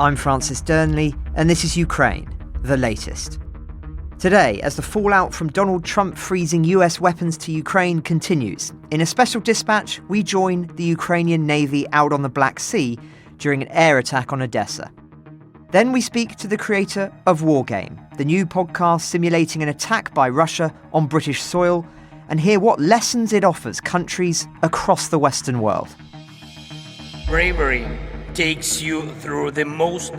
I'm Francis Dearnley, and this is Ukraine, the latest. Today, as the fallout from Donald Trump freezing US weapons to Ukraine continues, in a special dispatch, we join the Ukrainian Navy out on the Black Sea during an air attack on Odesa. Then we speak to the creator of Wargame, the new podcast simulating an attack by Russia on British soil, and hear what lessons it offers countries across the Western world. Bravery takes you through the most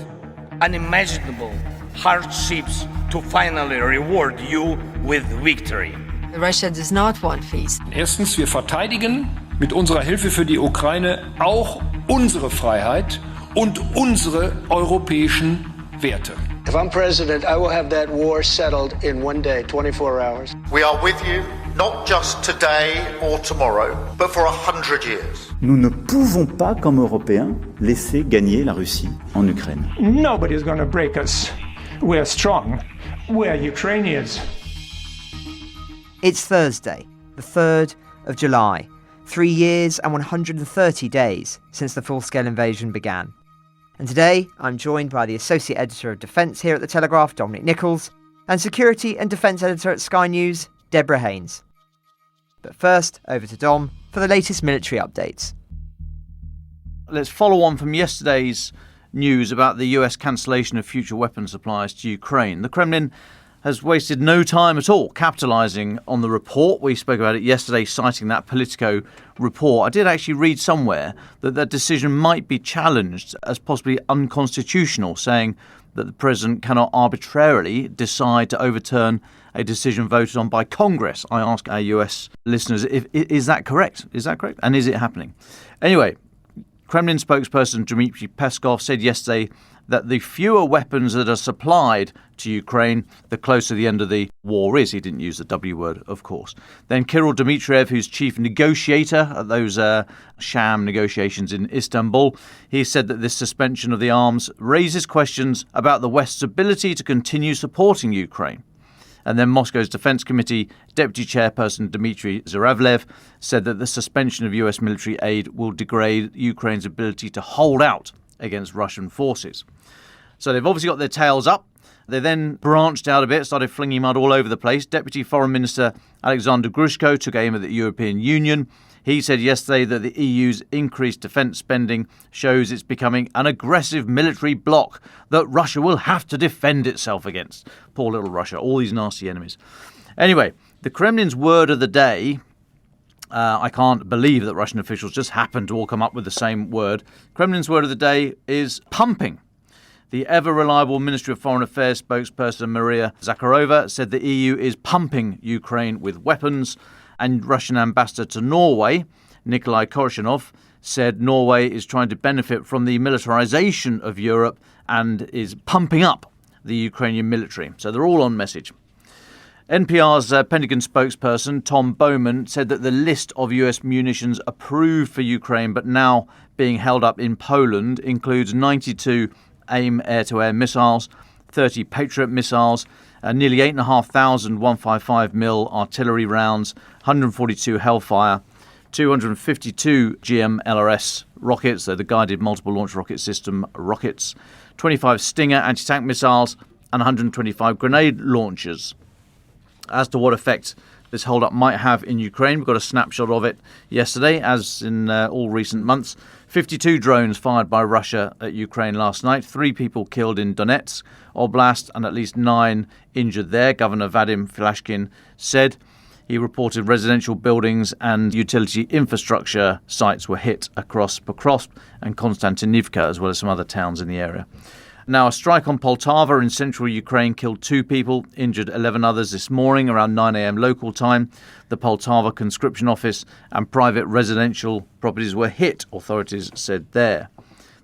unimaginable hardships to finally reward you with victory. Russia does not want peace. Erstens, wir verteidigen mit unserer Hilfe für die Ukraine auch unsere Freiheit und unsere europäischen Werte. If I'm president, I will have that war settled in one day, 24 hours. We are with you, not just today or tomorrow, but for 100 years. Nous ne pouvons pas, comme Européens, laisser gagner la Russie en Ukraine. Nobody's going to break us. We're strong. We're Ukrainians. It's Thursday, the 3rd of July, 3 years and 130 days since the full-scale invasion began. And today, I'm joined by the Associate Editor of Defence here at the Telegraph, Dominic Nicholls, and Security and Defence Editor at Sky News, Deborah Haynes. But first, over to Dom for the latest military updates. Let's follow on from yesterday's news about the US cancellation of future weapons supplies to Ukraine. The Kremlin has wasted no time at all capitalising on the report. We spoke about it yesterday, citing that Politico report. I did actually read somewhere that that decision might be challenged as possibly unconstitutional, saying that the president cannot arbitrarily decide to overturn a decision voted on by Congress. I ask our US listeners, is that correct? Is that correct? And is it happening? Anyway, Kremlin spokesperson Dmitry Peskov said yesterday that the fewer weapons that are supplied to Ukraine, the closer the end of the war is. He didn't use the W word, of course. Then Kirill Dmitriev, who's chief negotiator at those sham negotiations in Istanbul, he said that this suspension of the arms raises questions about the West's ability to continue supporting Ukraine. And then Moscow's Defense Committee Deputy Chairperson Dmitry Zhuravlev said that the suspension of US military aid will degrade Ukraine's ability to hold out against Russian forces. So they've obviously got their tails up. They then branched out a bit, started flinging mud all over the place. Deputy Foreign Minister Alexander Grushko took aim at the European Union. He said yesterday that the EU's increased defence spending shows it's becoming an aggressive military bloc that Russia will have to defend itself against. Poor little Russia, all these nasty enemies. Anyway, the Kremlin's word of the day, I can't believe that Russian officials just happened to all come up with the same word. Kremlin's word of the day is pumping. The ever-reliable Ministry of Foreign Affairs spokesperson Maria Zakharova said the EU is pumping Ukraine with weapons, and Russian ambassador to Norway, Nikolai Korshunov, said Norway is trying to benefit from the militarization of Europe and is pumping up the Ukrainian military. So they're all on message. NPR's Pentagon spokesperson Tom Bowman said that the list of US munitions approved for Ukraine but now being held up in Poland includes 92 AIM air-to-air missiles, 30 Patriot missiles, nearly 8,500 155mm artillery rounds, 142 Hellfire, 252 GMLRS rockets, they're the Guided Multiple Launch Rocket System rockets, 25 Stinger anti-tank missiles, and 125 grenade launchers. As to what effect this hold-up might have in Ukraine, we got a snapshot of it yesterday, as in all recent months. 52 drones fired by Russia at Ukraine last night. 3 people killed in Donetsk Oblast and at least 9 injured there. Governor Vadim Filashkin said. He reported residential buildings and utility infrastructure sites were hit across Pokrovsk and Konstantinivka, as well as some other towns in the area. Now, a strike on Poltava in central Ukraine killed 2 people, injured 11 others this morning around 9 a.m. local time. The Poltava conscription office and private residential properties were hit, authorities said there.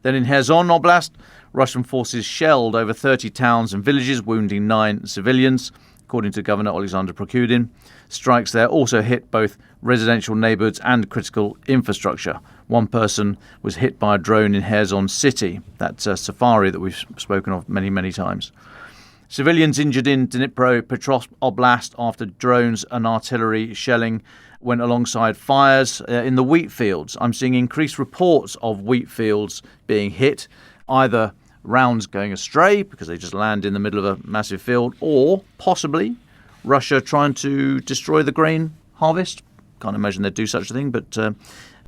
Then in Kherson Oblast, Russian forces shelled over 30 towns and villages, wounding 9 civilians, according to Governor Alexander Prokudin. Strikes there also hit both residential neighbourhoods and critical infrastructure. 1 person was hit by a drone in Kherson City. That's a safari that we've spoken of many, many times. Civilians injured in Dnipropetrovsk Oblast after drones and artillery shelling went alongside fires in the wheat fields. I'm seeing increased reports of wheat fields being hit, either rounds going astray because they just land in the middle of a massive field, or possibly Russia trying to destroy the grain harvest. Can't imagine they'd do such a thing, but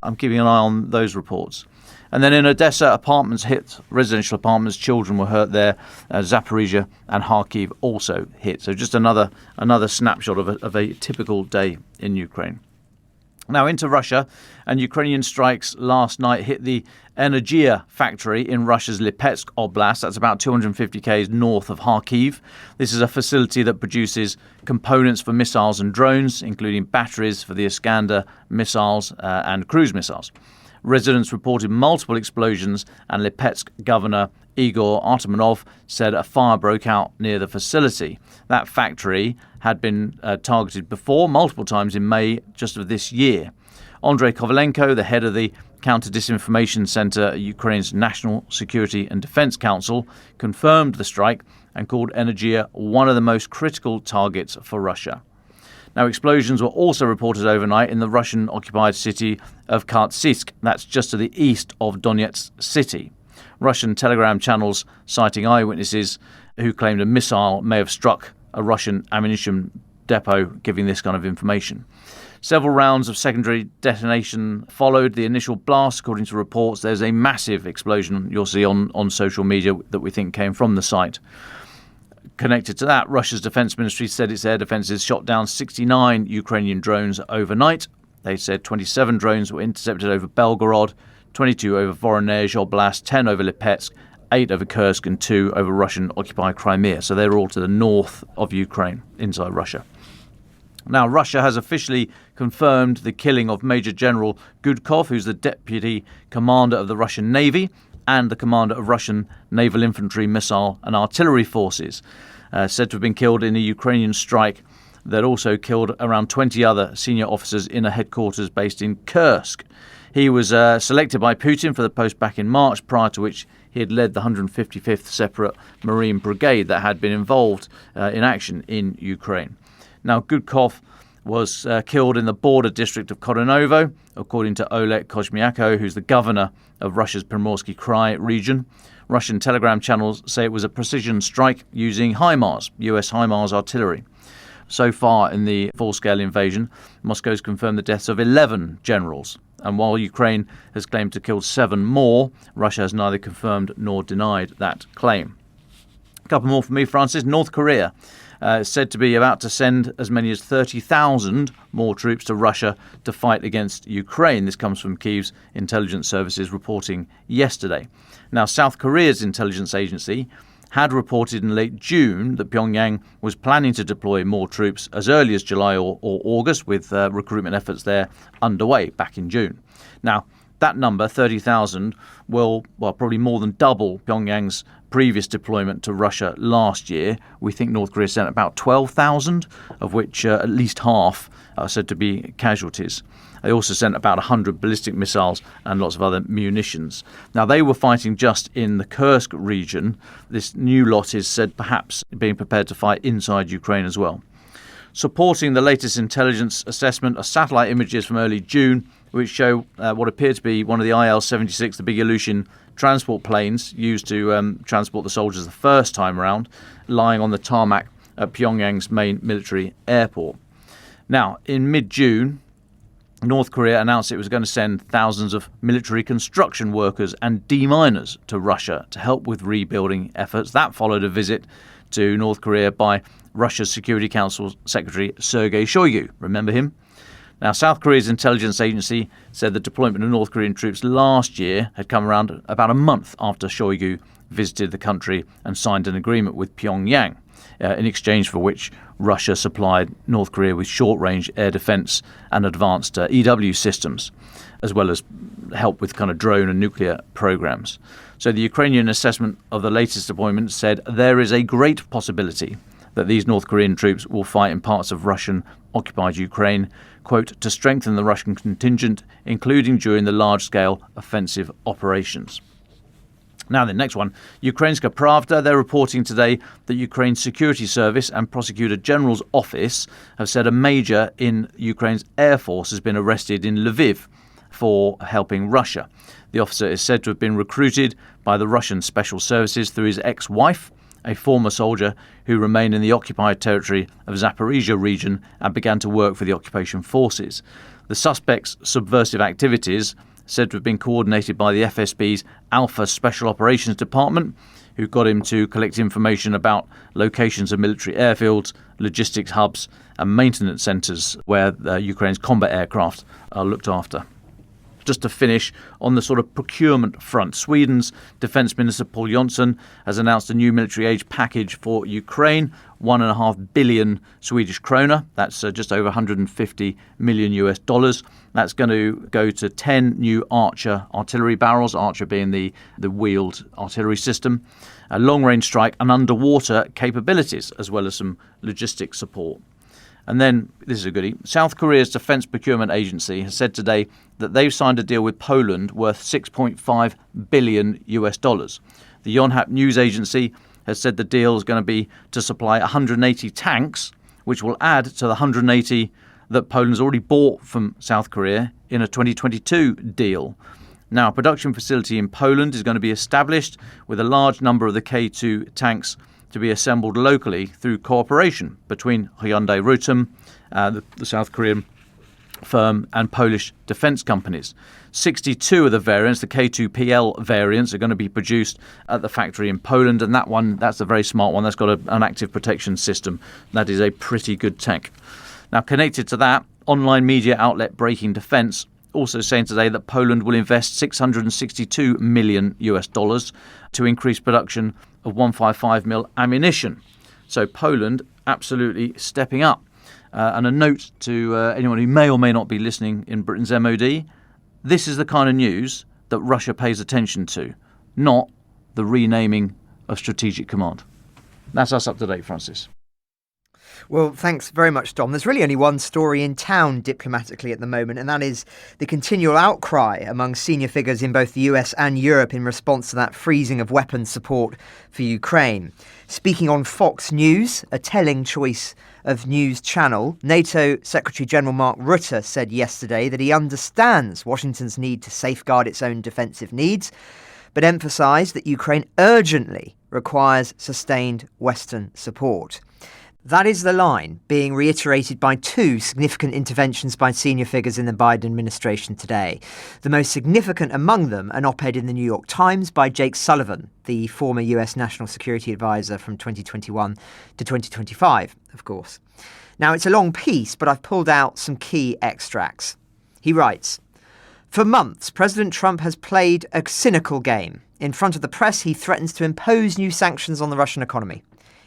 I'm keeping an eye on those reports. And then in Odesa, apartments hit, residential apartments, children were hurt there. Zaporizhia and Kyiv also hit. So just another snapshot of a typical day in Ukraine. Now into Russia, and Ukrainian strikes last night hit the Energia factory in Russia's Lipetsk Oblast. That's about 250 km north of Kyiv. This is a facility that produces components for missiles and drones, including batteries for the Iskander missiles and cruise missiles. Residents reported multiple explosions, and Lipetsk governor Igor Artemonov said a fire broke out near the facility. That factory had been targeted before, multiple times in May just of this year. Andrei Kovalenko, the head of the Counter-Disinformation Center at Ukraine's National Security and Defense Council, confirmed the strike and called Energia one of the most critical targets for Russia. Now, explosions were also reported overnight in the Russian-occupied city of Kharkiv. That's just to the east of Donetsk city. Russian Telegram channels citing eyewitnesses who claimed a missile may have struck a Russian ammunition depot, giving this kind of information. Several rounds of secondary detonation followed the initial blast. According to reports, there's a massive explosion you'll see on social media that we think came from the site. Connected to that, Russia's defense ministry said its air defenses shot down 69 Ukrainian drones overnight. They said 27 drones were intercepted over Belgorod, 22 over Voronezh Oblast, 10 over Lipetsk, 8 over Kursk and 2 over Russian-occupied Crimea. So they're all to the north of Ukraine, inside Russia. Now, Russia has officially confirmed the killing of Major General Gudkov, who's the deputy commander of the Russian Navy and the commander of Russian naval infantry, missile and artillery forces, said to have been killed in a Ukrainian strike that also killed around 20 other senior officers in a headquarters based in Kursk. He was selected by Putin for the post back in March, prior to which he had led the 155th Separate Marine Brigade that had been involved in action in Ukraine. Now, Gudkov was killed in the border district of Koronovo, according to Oleg Kozhmiako, who's the governor of Russia's Primorsky Krai region. Russian Telegram channels say it was a precision strike using HIMARS, US HIMARS artillery. So far in the full-scale invasion, Moscow's confirmed the deaths of 11 generals. And while Ukraine has claimed to kill 7 more, Russia has neither confirmed nor denied that claim. A couple more from me, Francis. North Korea is said to be about to send as many as 30,000 more troops to Russia to fight against Ukraine. This comes from Kyiv's intelligence services reporting yesterday. Now, South Korea's intelligence agency had reported in late June that Pyongyang was planning to deploy more troops as early as July or August, with recruitment efforts there underway back in June. Now, that number, 30,000, will probably more than double Pyongyang's previous deployment to Russia last year. We think North Korea sent about 12,000, of which at least half are said to be casualties. They also sent about 100 ballistic missiles and lots of other munitions. Now, they were fighting just in the Kursk region. This new lot is said perhaps being prepared to fight inside Ukraine as well. Supporting the latest intelligence assessment are satellite images from early June, which show what appeared to be one of the IL-76, the big Ilyushin transport planes used to transport the soldiers the first time around, lying on the tarmac at Pyongyang's main military airport. Now, in mid-June, North Korea announced it was going to send thousands of military construction workers and deminers to Russia to help with rebuilding efforts. That followed a visit to North Korea by Russia's Security Council Secretary Sergei Shoigu. Remember him? Now, South Korea's intelligence agency said the deployment of North Korean troops last year had come around about a month after Shoigu visited the country and signed an agreement with Pyongyang, in exchange for which Russia supplied North Korea with short-range air defense and advanced EW systems, as well as help with kind of drone and nuclear programs. So the Ukrainian assessment of the latest deployment said there is a great possibility that these North Korean troops will fight in parts of Russian-occupied Ukraine, quote, to strengthen the Russian contingent, including during the large-scale offensive operations. Now the next one, Ukrainska Pravda, they're reporting today that Ukraine's Security Service and Prosecutor General's office have said a major in Ukraine's Air Force has been arrested in Lviv for helping Russia. The officer is said to have been recruited by the Russian special services through his ex-wife, a former soldier who remained in the occupied territory of Zaporizhia region and began to work for the occupation forces. The suspect's subversive activities said to have been coordinated by the FSB's Alpha Special Operations Department, who got him to collect information about locations of military airfields, logistics hubs and maintenance centres where Ukraine's combat aircraft are looked after. Just to finish on the sort of procurement front, Sweden's Defence Minister Paul Jonsson has announced a new military aid package for Ukraine, 1.5 billion Swedish krona. That's just over 150 million US dollars. That's going to go to 10 new Archer artillery barrels, Archer being the wheeled artillery system, a long-range strike and underwater capabilities, as well as some logistics support. And then, this is a goodie, South Korea's Defence Procurement Agency has said today that they've signed a deal with Poland worth 6.5 billion US dollars. The Yonhap news agency has said the deal is going to be to supply 180 tanks, which will add to the 180 that Poland's already bought from South Korea in a 2022 deal. Now, a production facility in Poland is going to be established with a large number of the K2 tanks to be assembled locally through cooperation between Hyundai Rotem, the South Korean firm, and Polish defence companies. 62 of the variants, the K2PL variants, are going to be produced at the factory in Poland, and that's a very smart one. That's got an active protection system. That is a pretty good tank. Now, connected to that, online media outlet Breaking Defence also saying today that Poland will invest 662 million US dollars to increase production of 155mm ammunition. So Poland absolutely stepping up. And a note to anyone who may or may not be listening in Britain's MOD, this is the kind of news that Russia pays attention to, not the renaming of Strategic Command. That's us up to date, Francis. Well, thanks very much, Dom. There's really only one story in town diplomatically at the moment, and that is the continual outcry among senior figures in both the US and Europe in response to that freezing of weapons support for Ukraine. Speaking on Fox News, a telling choice of news channel, NATO Secretary General Mark Rutte said yesterday that he understands Washington's need to safeguard its own defensive needs, but emphasised that Ukraine urgently requires sustained Western support. That is the line being reiterated by two significant interventions by senior figures in the Biden administration today. The most significant among them, an op-ed in the New York Times by Jake Sullivan, the former US National Security Advisor from 2021 to 2025, of course. Now, it's a long piece, but I've pulled out some key extracts. He writes, "For months, President Trump has played a cynical game. In front of the press, he threatens to impose new sanctions on the Russian economy.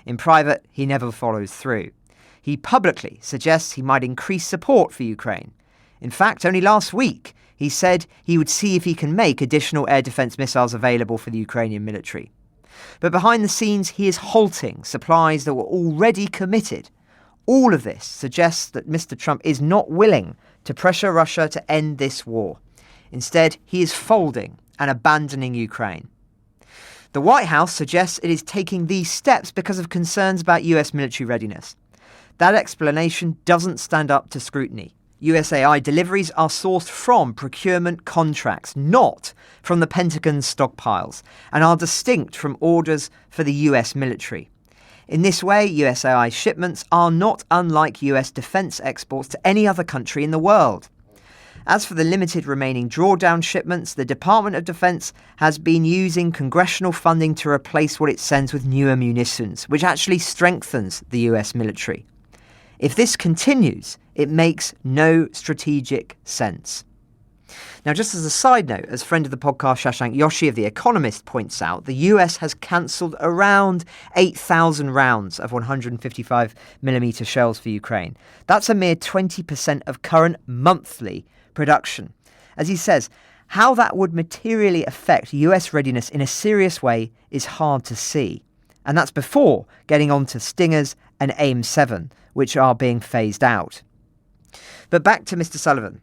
In private, he never follows through. He publicly suggests he might increase support for Ukraine. In fact, only last week, he said he would see if he can make additional air defence missiles available for the Ukrainian military. But behind the scenes, he is halting supplies that were already committed. All of this suggests that Mr. Trump is not willing to pressure Russia to end this war. Instead, he is folding and abandoning Ukraine. The White House suggests it is taking these steps because of concerns about US military readiness. That explanation doesn't stand up to scrutiny. USAI deliveries are sourced from procurement contracts, not from the Pentagon's stockpiles, and are distinct from orders for the US military. In this way, USAI shipments are not unlike US defence exports to any other country in the world. As for the limited remaining drawdown shipments, the Department of Defense has been using congressional funding to replace what it sends with newer munitions, which actually strengthens the US military. If this continues, it makes no strategic sense." Now, just as a side note, as friend of the podcast Shashank Yoshi of The Economist points out, the US has cancelled around 8,000 rounds of 155mm shells for Ukraine. That's a mere 20% of current monthly production. As he says, how that would materially affect US readiness in a serious way is hard to see. And that's before getting on to Stingers and AIM-7, which are being phased out. But back to Mr. Sullivan.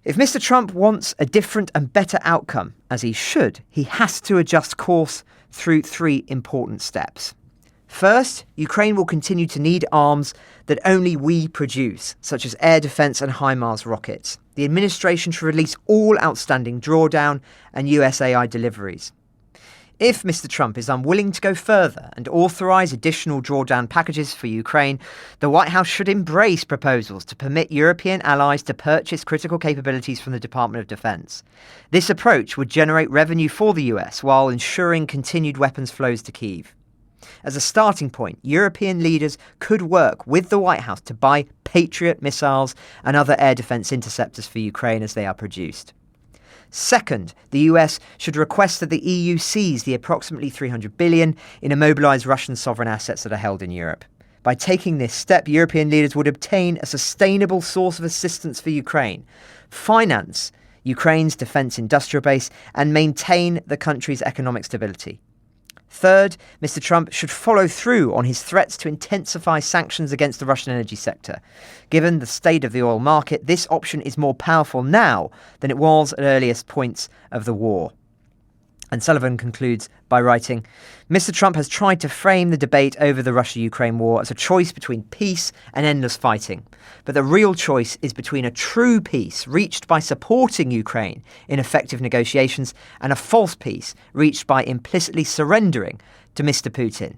If Mr. Trump wants a different and better outcome, as he should, he has to adjust course through three important steps. First, Ukraine will continue to need arms that only we produce, such as air defence and HIMARS rockets. The administration should release all outstanding drawdown and USAI deliveries. If Mr. Trump is unwilling to go further and authorise additional drawdown packages for Ukraine, the White House should embrace proposals to permit European allies to purchase critical capabilities from the Department of Defence. This approach would generate revenue for the US while ensuring continued weapons flows to Kyiv. As a starting point, European leaders could work with the White House to buy Patriot missiles and other air defence interceptors for Ukraine as they are produced. Second, the US should request that the EU seize the approximately $300 billion in immobilised Russian sovereign assets that are held in Europe. By taking this step, European leaders would obtain a sustainable source of assistance for Ukraine, finance Ukraine's defence industrial base, and maintain the country's economic stability. Third, Mr. Trump should follow through on his threats to intensify sanctions against the Russian energy sector. Given the state of the oil market, this option is more powerful now than it was at earliest points of the war. And Sullivan concludes by writing, Mr. Trump has tried to frame the debate over the Russia-Ukraine war as a choice between peace and endless fighting. But the real choice is between a true peace reached by supporting Ukraine in effective negotiations and a false peace reached by implicitly surrendering to Mr. Putin.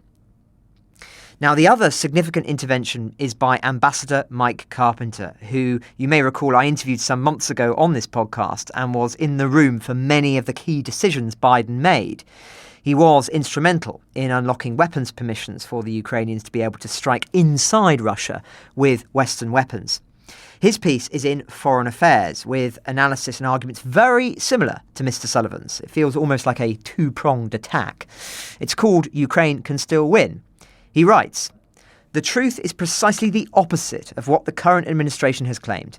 Now, the other significant intervention is by Ambassador Mike Carpenter, who you may recall I interviewed some months ago on this podcast and was in the room for many of the key decisions Biden made. He was instrumental in unlocking weapons permissions for the Ukrainians to be able to strike inside Russia with Western weapons. His piece is in Foreign Affairs, with analysis and arguments very similar to Mr. Sullivan's. It feels almost like a two-pronged attack. It's called Ukraine Can Still Win. He writes, the truth is precisely the opposite of what the current administration has claimed.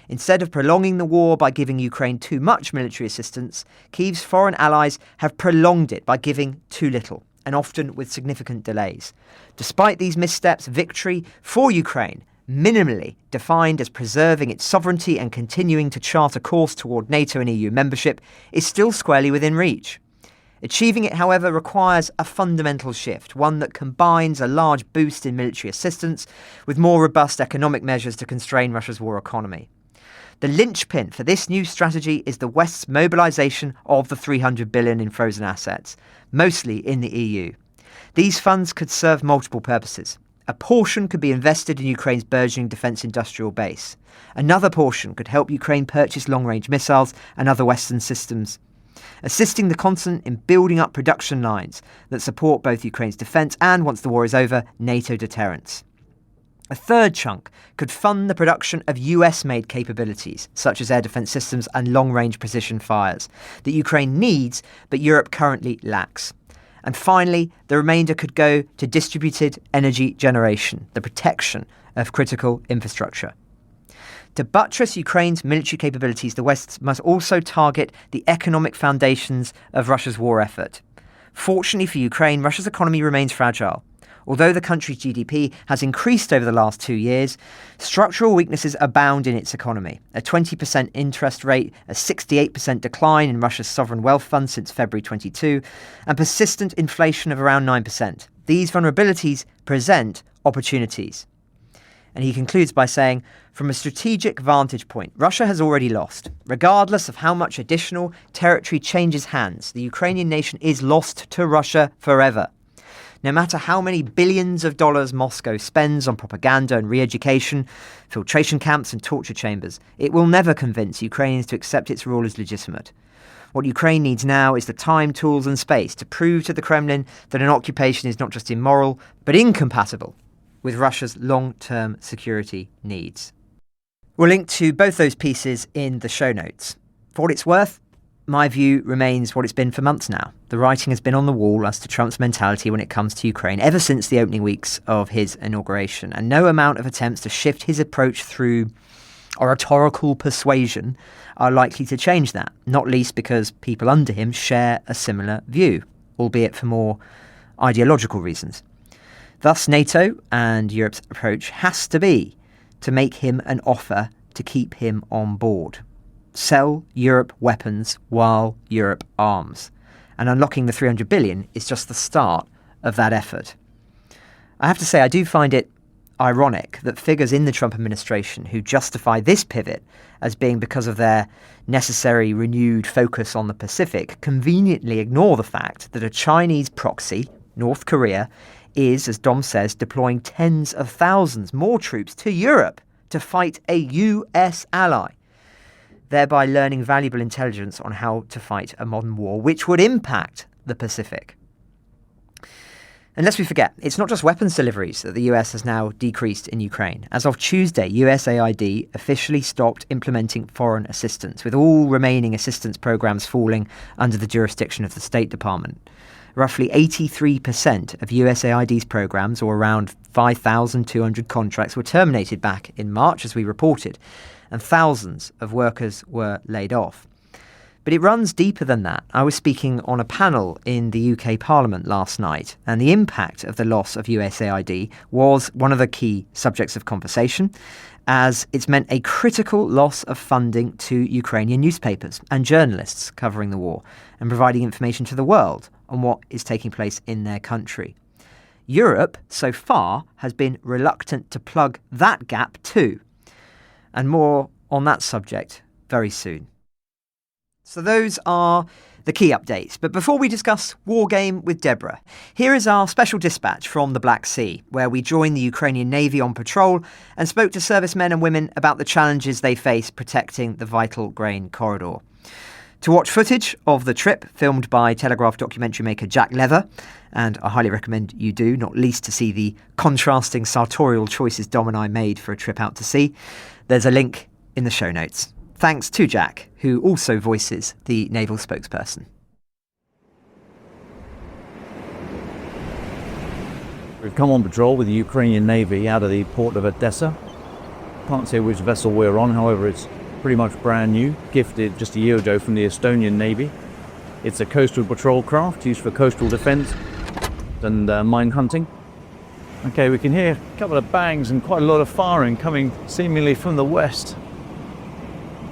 Instead of prolonging the war by giving Ukraine too much military assistance, Kyiv's foreign allies have prolonged it by giving too little, and often with significant delays. Despite these missteps, victory for Ukraine, minimally defined as preserving its sovereignty and continuing to chart a course toward NATO and EU membership, is still squarely within reach. Achieving it, however, requires a fundamental shift, one that combines a large boost in military assistance with more robust economic measures to constrain Russia's war economy. The linchpin for this new strategy is the West's mobilisation of the $300 billion in frozen assets, mostly in the EU. These funds could serve multiple purposes. A portion could be invested in Ukraine's burgeoning defence industrial base. Another portion could help Ukraine purchase long-range missiles and other Western systems, assisting the continent in building up production lines that support both Ukraine's defence and, once the war is over, NATO deterrence. A third chunk could fund the production of US-made capabilities, such as air defence systems and long-range precision fires, that Ukraine needs but Europe currently lacks. And finally, the remainder could go to distributed energy generation, the protection of critical infrastructure. To buttress Ukraine's military capabilities, the West must also target the economic foundations of Russia's war effort. Fortunately for Ukraine, Russia's economy remains fragile. Although the country's GDP has increased over the last 2 years, structural weaknesses abound in its economy. A 20% interest rate, a 68% decline in Russia's sovereign wealth fund since February 22, and persistent inflation of around 9%. These vulnerabilities present opportunities. And he concludes by saying, from a strategic vantage point, Russia has already lost. Regardless of how much additional territory changes hands, the Ukrainian nation is lost to Russia forever. No matter how many billions of dollars Moscow spends on propaganda and re-education, filtration camps and torture chambers, it will never convince Ukrainians to accept its rule as legitimate. What Ukraine needs now is the time, tools and space to prove to the Kremlin that an occupation is not just immoral, but incompatible with Russia's long-term security needs. We'll link to both those pieces in the show notes. For what it's worth, my view remains what it's been for months now. The writing has been on the wall as to Trump's mentality when it comes to Ukraine ever since the opening weeks of his inauguration, and no amount of attempts to shift his approach through oratorical persuasion are likely to change that, not least because people under him share a similar view, albeit for more ideological reasons. Thus, NATO and Europe's approach has to be to make him an offer to keep him on board. Sell Europe weapons while Europe arms. And unlocking the $300 billion is just the start of that effort. I have to say, I do find it ironic that figures in the Trump administration who justify this pivot as being because of their necessary renewed focus on the Pacific conveniently ignore the fact that a Chinese proxy, North Korea, is, as Dom says, deploying tens of thousands more troops to Europe to fight a US ally, thereby learning valuable intelligence on how to fight a modern war which would impact the Pacific. And lest we forget, it's not just weapons deliveries that the US has now decreased in Ukraine. As of Tuesday, USAID officially stopped implementing foreign assistance, with all remaining assistance programs falling under the jurisdiction of the State Department. Roughly 83% of USAID's programs, or around 5,200 contracts, were terminated back in March, as we reported, and thousands of workers were laid off. But it runs deeper than that. I was speaking on a panel in the UK Parliament last night, and the impact of the loss of USAID was one of the key subjects of conversation, as it's meant a critical loss of funding to Ukrainian newspapers and journalists covering the war and providing information to the world on what is taking place in their country. Europe, so far, has been reluctant to plug that gap too. And more on that subject very soon. So those are the key updates. But before we discuss Wargame with Deborah, here is our special dispatch from the Black Sea, where we joined the Ukrainian Navy on patrol and spoke to servicemen and women about the challenges they face protecting the vital grain corridor. To watch footage of the trip filmed by Telegraph documentary maker Jack Lever, and I highly recommend you do, not least to see the contrasting sartorial choices Dom and I made for a trip out to sea, there's a link in the show notes. Thanks to Jack, who also voices the naval spokesperson. We've come on patrol with the Ukrainian Navy out of the port of Odesa. Can't say which vessel we're on, however it's pretty much brand new, gifted just a year ago from the Estonian Navy. It's a coastal patrol craft used for coastal defence and mine hunting. Okay, we can hear a couple of bangs and quite a lot of firing coming seemingly from the west.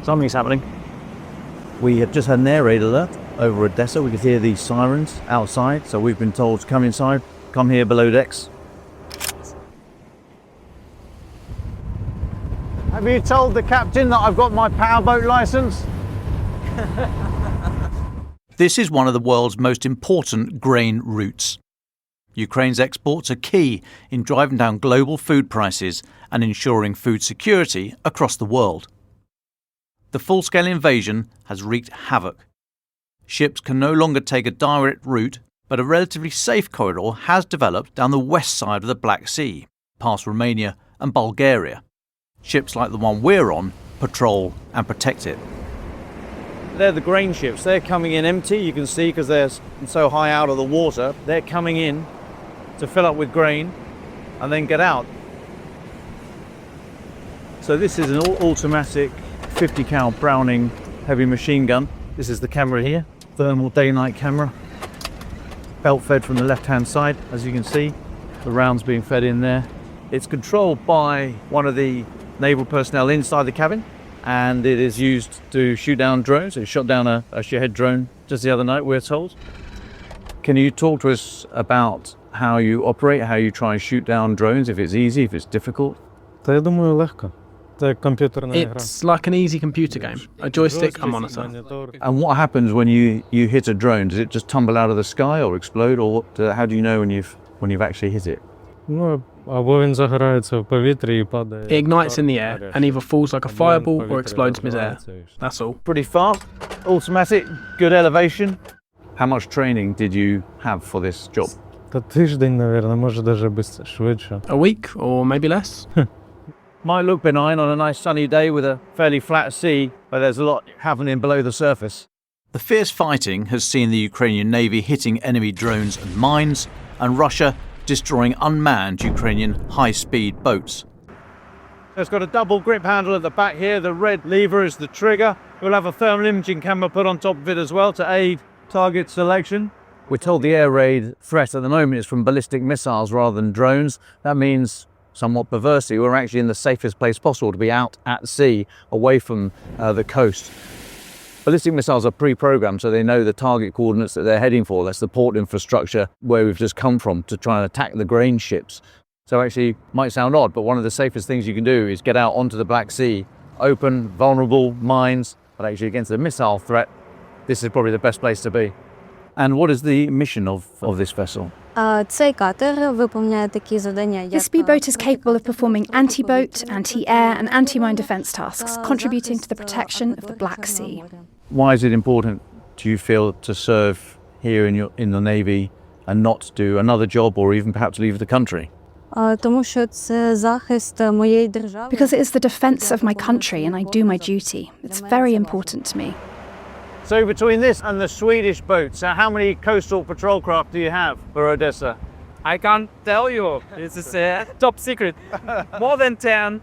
Something's happening. We have just had an air raid alert over Odesa. We could hear the sirens outside, so we've been told to come inside, come here below decks. Have you told the captain that I've got my powerboat licence? This is one of the world's most important grain routes. Ukraine's exports are key in driving down global food prices and ensuring food security across the world. The full-scale invasion has wreaked havoc. Ships can no longer take a direct route, but a relatively safe corridor has developed down the west side of the Black Sea, past Romania and Bulgaria. Ships like the one we're on patrol and protect it. They're the grain ships. They're coming in empty, you can see, because they're so high out of the water. They're coming in to fill up with grain and then get out. So this is an automatic 50 cal Browning heavy machine gun. This is the camera here, thermal day-night camera. Belt fed from the left-hand side, as you can see. The rounds being fed in there. It's controlled by one of the naval personnel inside the cabin, and it is used to shoot down drones. It shot down a Shahed drone just the other night, we're told. Can you talk to us about how you operate, how you try and shoot down drones, if it's easy, if it's difficult? It's like an easy computer game, a joystick, a monitor. And what happens when you hit a drone? Does it just tumble out of the sky or explode, or how do you know when you've actually hit it? It ignites in the air and either falls like a fireball or explodes mid-air. That's all. Pretty fast, automatic, good elevation. How much training did you have for this job? A week or maybe less. Might look benign on a nice sunny day with a fairly flat sea, but there's a lot happening below the surface. The fierce fighting has seen the Ukrainian Navy hitting enemy drones and mines, and Russia destroying unmanned Ukrainian high-speed boats. It's got a double grip handle at the back here. The red lever is the trigger. We'll have a thermal imaging camera put on top of it as well to aid target selection. We're told the air raid threat at the moment is from ballistic missiles rather than drones. That means, somewhat perversely, we're actually in the safest place possible to be out at sea, away from the coast. Ballistic missiles are pre-programmed, so they know the target coordinates that they're heading for. That's the port infrastructure where we've just come from to try and attack the grain ships. So actually, might sound odd, but one of the safest things you can do is get out onto the Black Sea, open, vulnerable mines, but actually against a missile threat, this is probably the best place to be. And what is the mission of this vessel? This speedboat is capable of performing anti-boat, anti-air and anti-mine defence tasks, contributing to the protection of the Black Sea. Why is it important, do you feel, to serve here in the Navy and not do another job or even perhaps leave the country? Because it is the defence of my country and I do my duty. It's very important to me. So between this and the Swedish boats, how many coastal patrol craft do you have for Odesa? I can't tell you. This is a top secret. More than 10.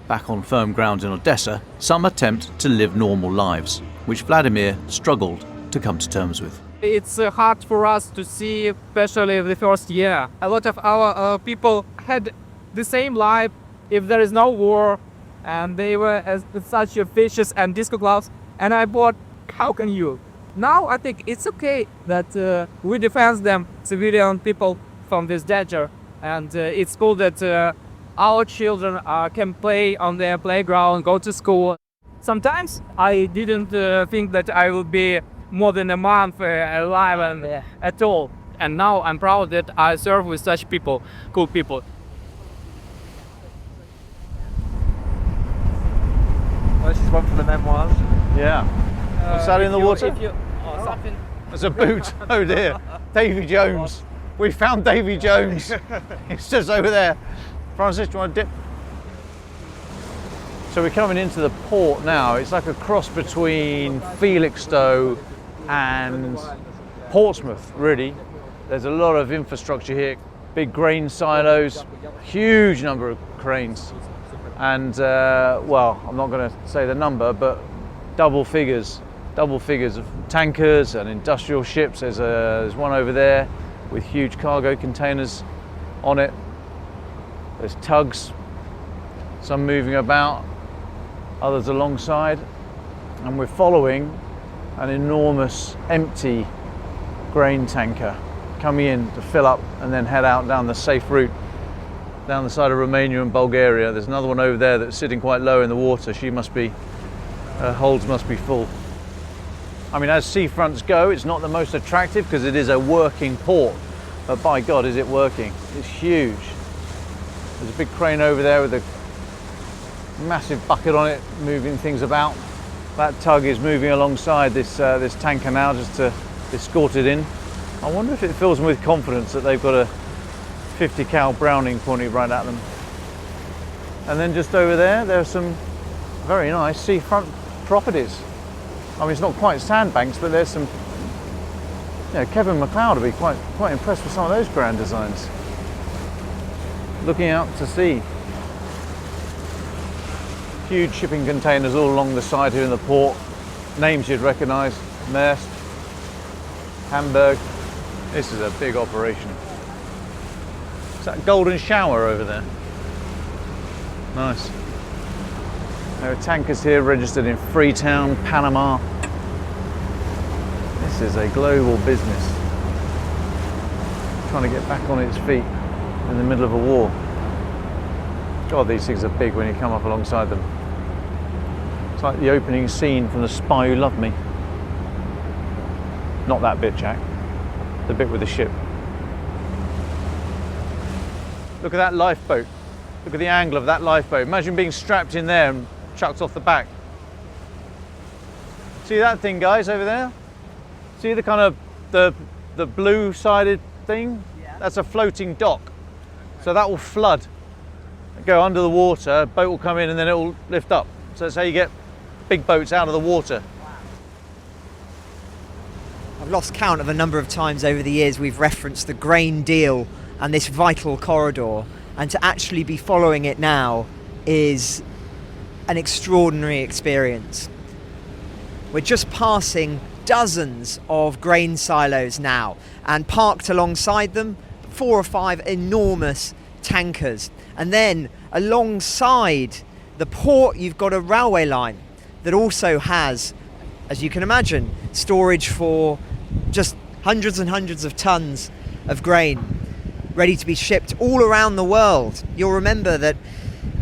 Back on firm ground in Odesa, some attempt to live normal lives, which Vladimir struggled to come to terms with. It's hard for us to see, especially the first year. A lot of our people had the same life if there is no war, and they were as such fishes and disco gloves. And I bought, how can you? Now I think it's okay that we defend them, civilian people, from this danger. And it's cool that our children can play on their playground, go to school. Sometimes I didn't think that I will be more than a month alive and, at all. And now I'm proud that I serve with such people, cool people. This is one for the memoirs. Yeah. What's that in the water? Something. There's a boot. Oh dear. Davy Jones. We found Davy Jones. He's just over there. Francis, do you want to dip? So we're coming into the port now. It's like a cross between Felixstowe and Portsmouth, really. There's a lot of infrastructure here. Big grain silos, huge number of cranes. And, well, I'm not going to say the number, but double figures of tankers and industrial ships. There's one over there with huge cargo containers on it. There's tugs, some moving about, others alongside, and we're following an enormous empty grain tanker coming in to fill up and then head out down the safe route down the side of Romania and Bulgaria. There's another one over there that's sitting quite low in the water. She must be, her holds must be full. I mean, as seafronts go, it's not the most attractive because it is a working port, but by God, is it working? It's huge. There's a big crane over there with a massive bucket on it, moving things about. That tug is moving alongside this tanker now just to escort it in. I wonder if it fills them with confidence that they've got a 50 cal Browning pointed right at them. And then just over there, there's some very nice seafront properties. I mean, it's not quite sandbanks, but there's some, you know, Kevin McLeod would be quite impressed with some of those grand designs. Looking out to sea. Huge shipping containers all along the side here in the port. Names you'd recognise: Maersk, Hamburg. This is a big operation. Is that Golden Shower over there? Nice. There are tankers here registered in Freetown, Panama. This is a global business. Trying to get back on its feet in the middle of a war. God, these things are big when you come up alongside them. It's like the opening scene from The Spy Who Loved Me. Not that bit, Jack. The bit with the ship. Look at that lifeboat. Look at the angle of that lifeboat. Imagine being strapped in there and chucked off the back. See that thing, guys, over there? See the kind of the blue-sided thing? Yeah. That's a floating dock. So that will flood. Go under the water, a boat will come in and then it will lift up. So that's how you get big boats out of the water. I've lost count of the number of times over the years we've referenced the grain deal and this vital corridor, and to actually be following it now is an extraordinary experience. We're just passing dozens of grain silos now, and parked alongside them 4 or 5 enormous tankers. And then alongside the port you've got a railway line that also has as you can imagine, storage for just hundreds and hundreds of tons of grain ready to be shipped all around the world. You'll remember that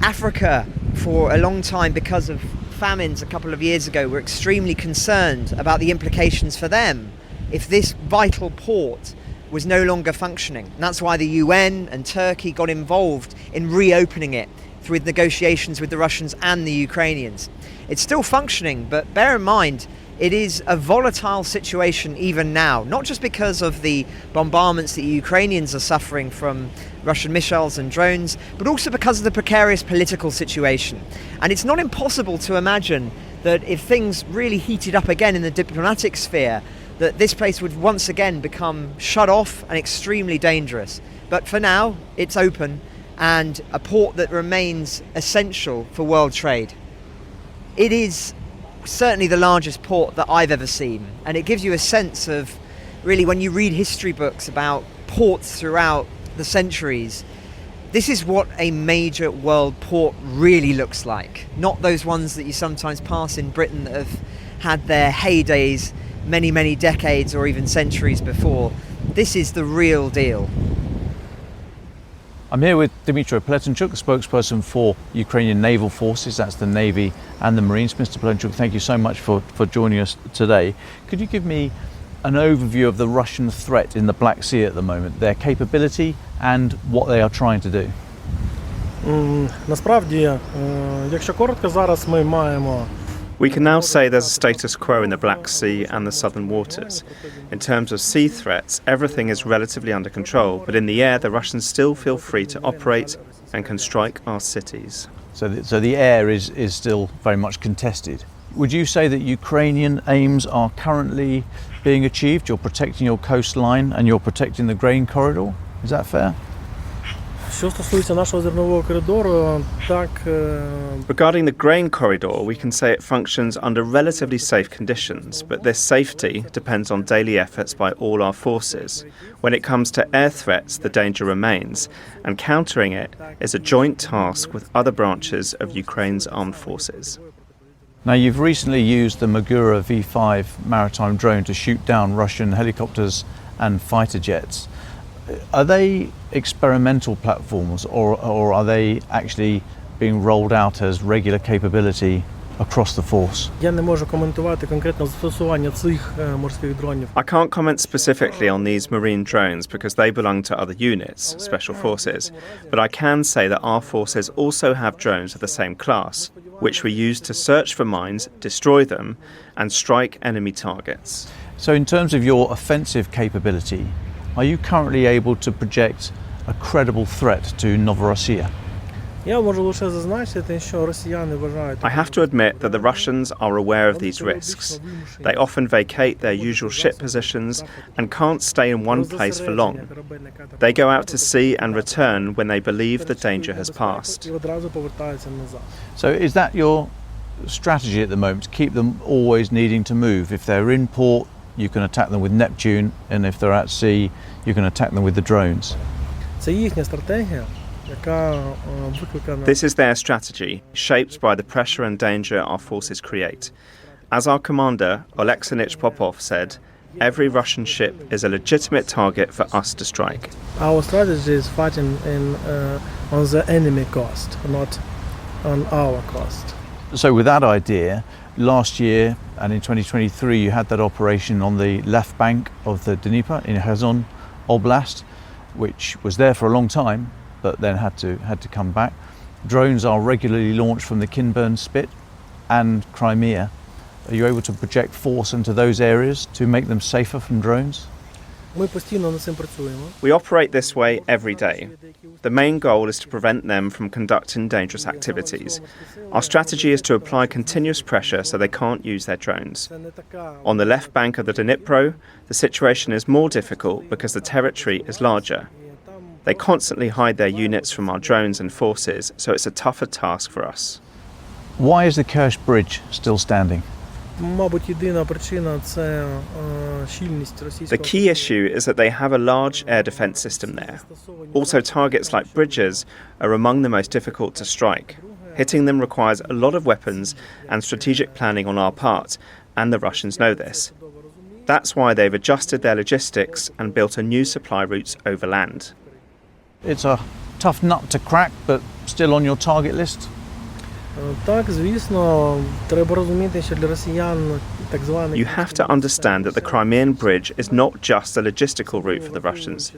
Africa, for a long time, because of famines a couple of years ago, were extremely concerned about the implications for them if this vital port was no longer functioning. And that's why the UN and Turkey got involved in reopening it through negotiations with the Russians and the Ukrainians. It's still functioning, but bear in mind, it is a volatile situation even now, not just because of the bombardments that Ukrainians are suffering from Russian missiles and drones, but also because of the precarious political situation. And it's not impossible to imagine that if things really heated up again in the diplomatic sphere, that this place would once again become shut off and extremely dangerous. But for now, it's open and a port that remains essential for world trade. It is certainly the largest port that I've ever seen, and it gives you a sense of, really, when you read history books about ports throughout the centuries, this is what a major world port really looks like. Not those ones that you sometimes pass in Britain that have had their heydays many, many decades or even centuries before. This is the real deal. I'm here with Dmytro Pletenchuk, the spokesperson for Ukrainian Naval Forces, that's the Navy and the Marines. Mr. Pletenchuk, thank you so much for joining us today. Could you give me an overview of the Russian threat in the Black Sea at the moment, their capability and what they are trying to do? Насправді, якщо коротко, зараз ми маємо We can now say there's a status quo in the Black Sea and the southern waters. In terms of sea threats, everything is relatively under control, but in the air, the Russians still feel free to operate and can strike our cities. So the air is still very much contested. Would you say that Ukrainian aims are currently being achieved? You're protecting your coastline and you're protecting the grain corridor? Is that fair? Regarding the grain corridor, we can say it functions under relatively safe conditions, but this safety depends on daily efforts by all our forces. When it comes to air threats, the danger remains, and countering it is a joint task with other branches of Ukraine's armed forces. Now, you've recently used the Magura V5 maritime drone to shoot down Russian helicopters and fighter jets. Are they experimental platforms, or are they actually being rolled out as regular capability across the force? I can't comment specifically on these marine drones because they belong to other units, special forces, but I can say that our forces also have drones of the same class, which we use to search for mines, destroy them, and strike enemy targets. So in terms of your offensive capability, are you currently able to project a credible threat to Novorossiya? I have to admit that the Russians are aware of these risks. They often vacate their usual ship positions and can't stay in one place for long. They go out to sea and return when they believe the danger has passed. So is that your strategy at the moment, to keep them always needing to move? If they're in port, you can attack them with Neptune, and if they're at sea, you can attack them with the drones. This is their strategy, shaped by the pressure and danger our forces create. As our commander, Oleksandr Popov, said, every Russian ship is a legitimate target for us to strike. Our strategy is fighting on the enemy coast, not on our coast. So with that idea, last year and in 2023 you had that operation on the left bank of the Dnieper in Kherson Oblast, which was there for a long time but then had to come back. Drones are regularly launched from the Kinburn Spit and Crimea. Are you able to project force into those areas to make them safer from drones? We operate this way every day. The main goal is to prevent them from conducting dangerous activities. Our strategy is to apply continuous pressure so they can't use their drones. On the left bank of the Dnipro, the situation is more difficult because the territory is larger. They constantly hide their units from our drones and forces, so it's a tougher task for us. Why is the Kerch Bridge still standing? The key issue is that they have a large air defence system there. Also, targets like bridges are among the most difficult to strike. Hitting them requires a lot of weapons and strategic planning on our part, and the Russians know this. That's why they've adjusted their logistics and built a new supply routes over land. It's a tough nut to crack, but still on your target list? You have to understand that the Crimean Bridge is not just a logistical route for the Russians.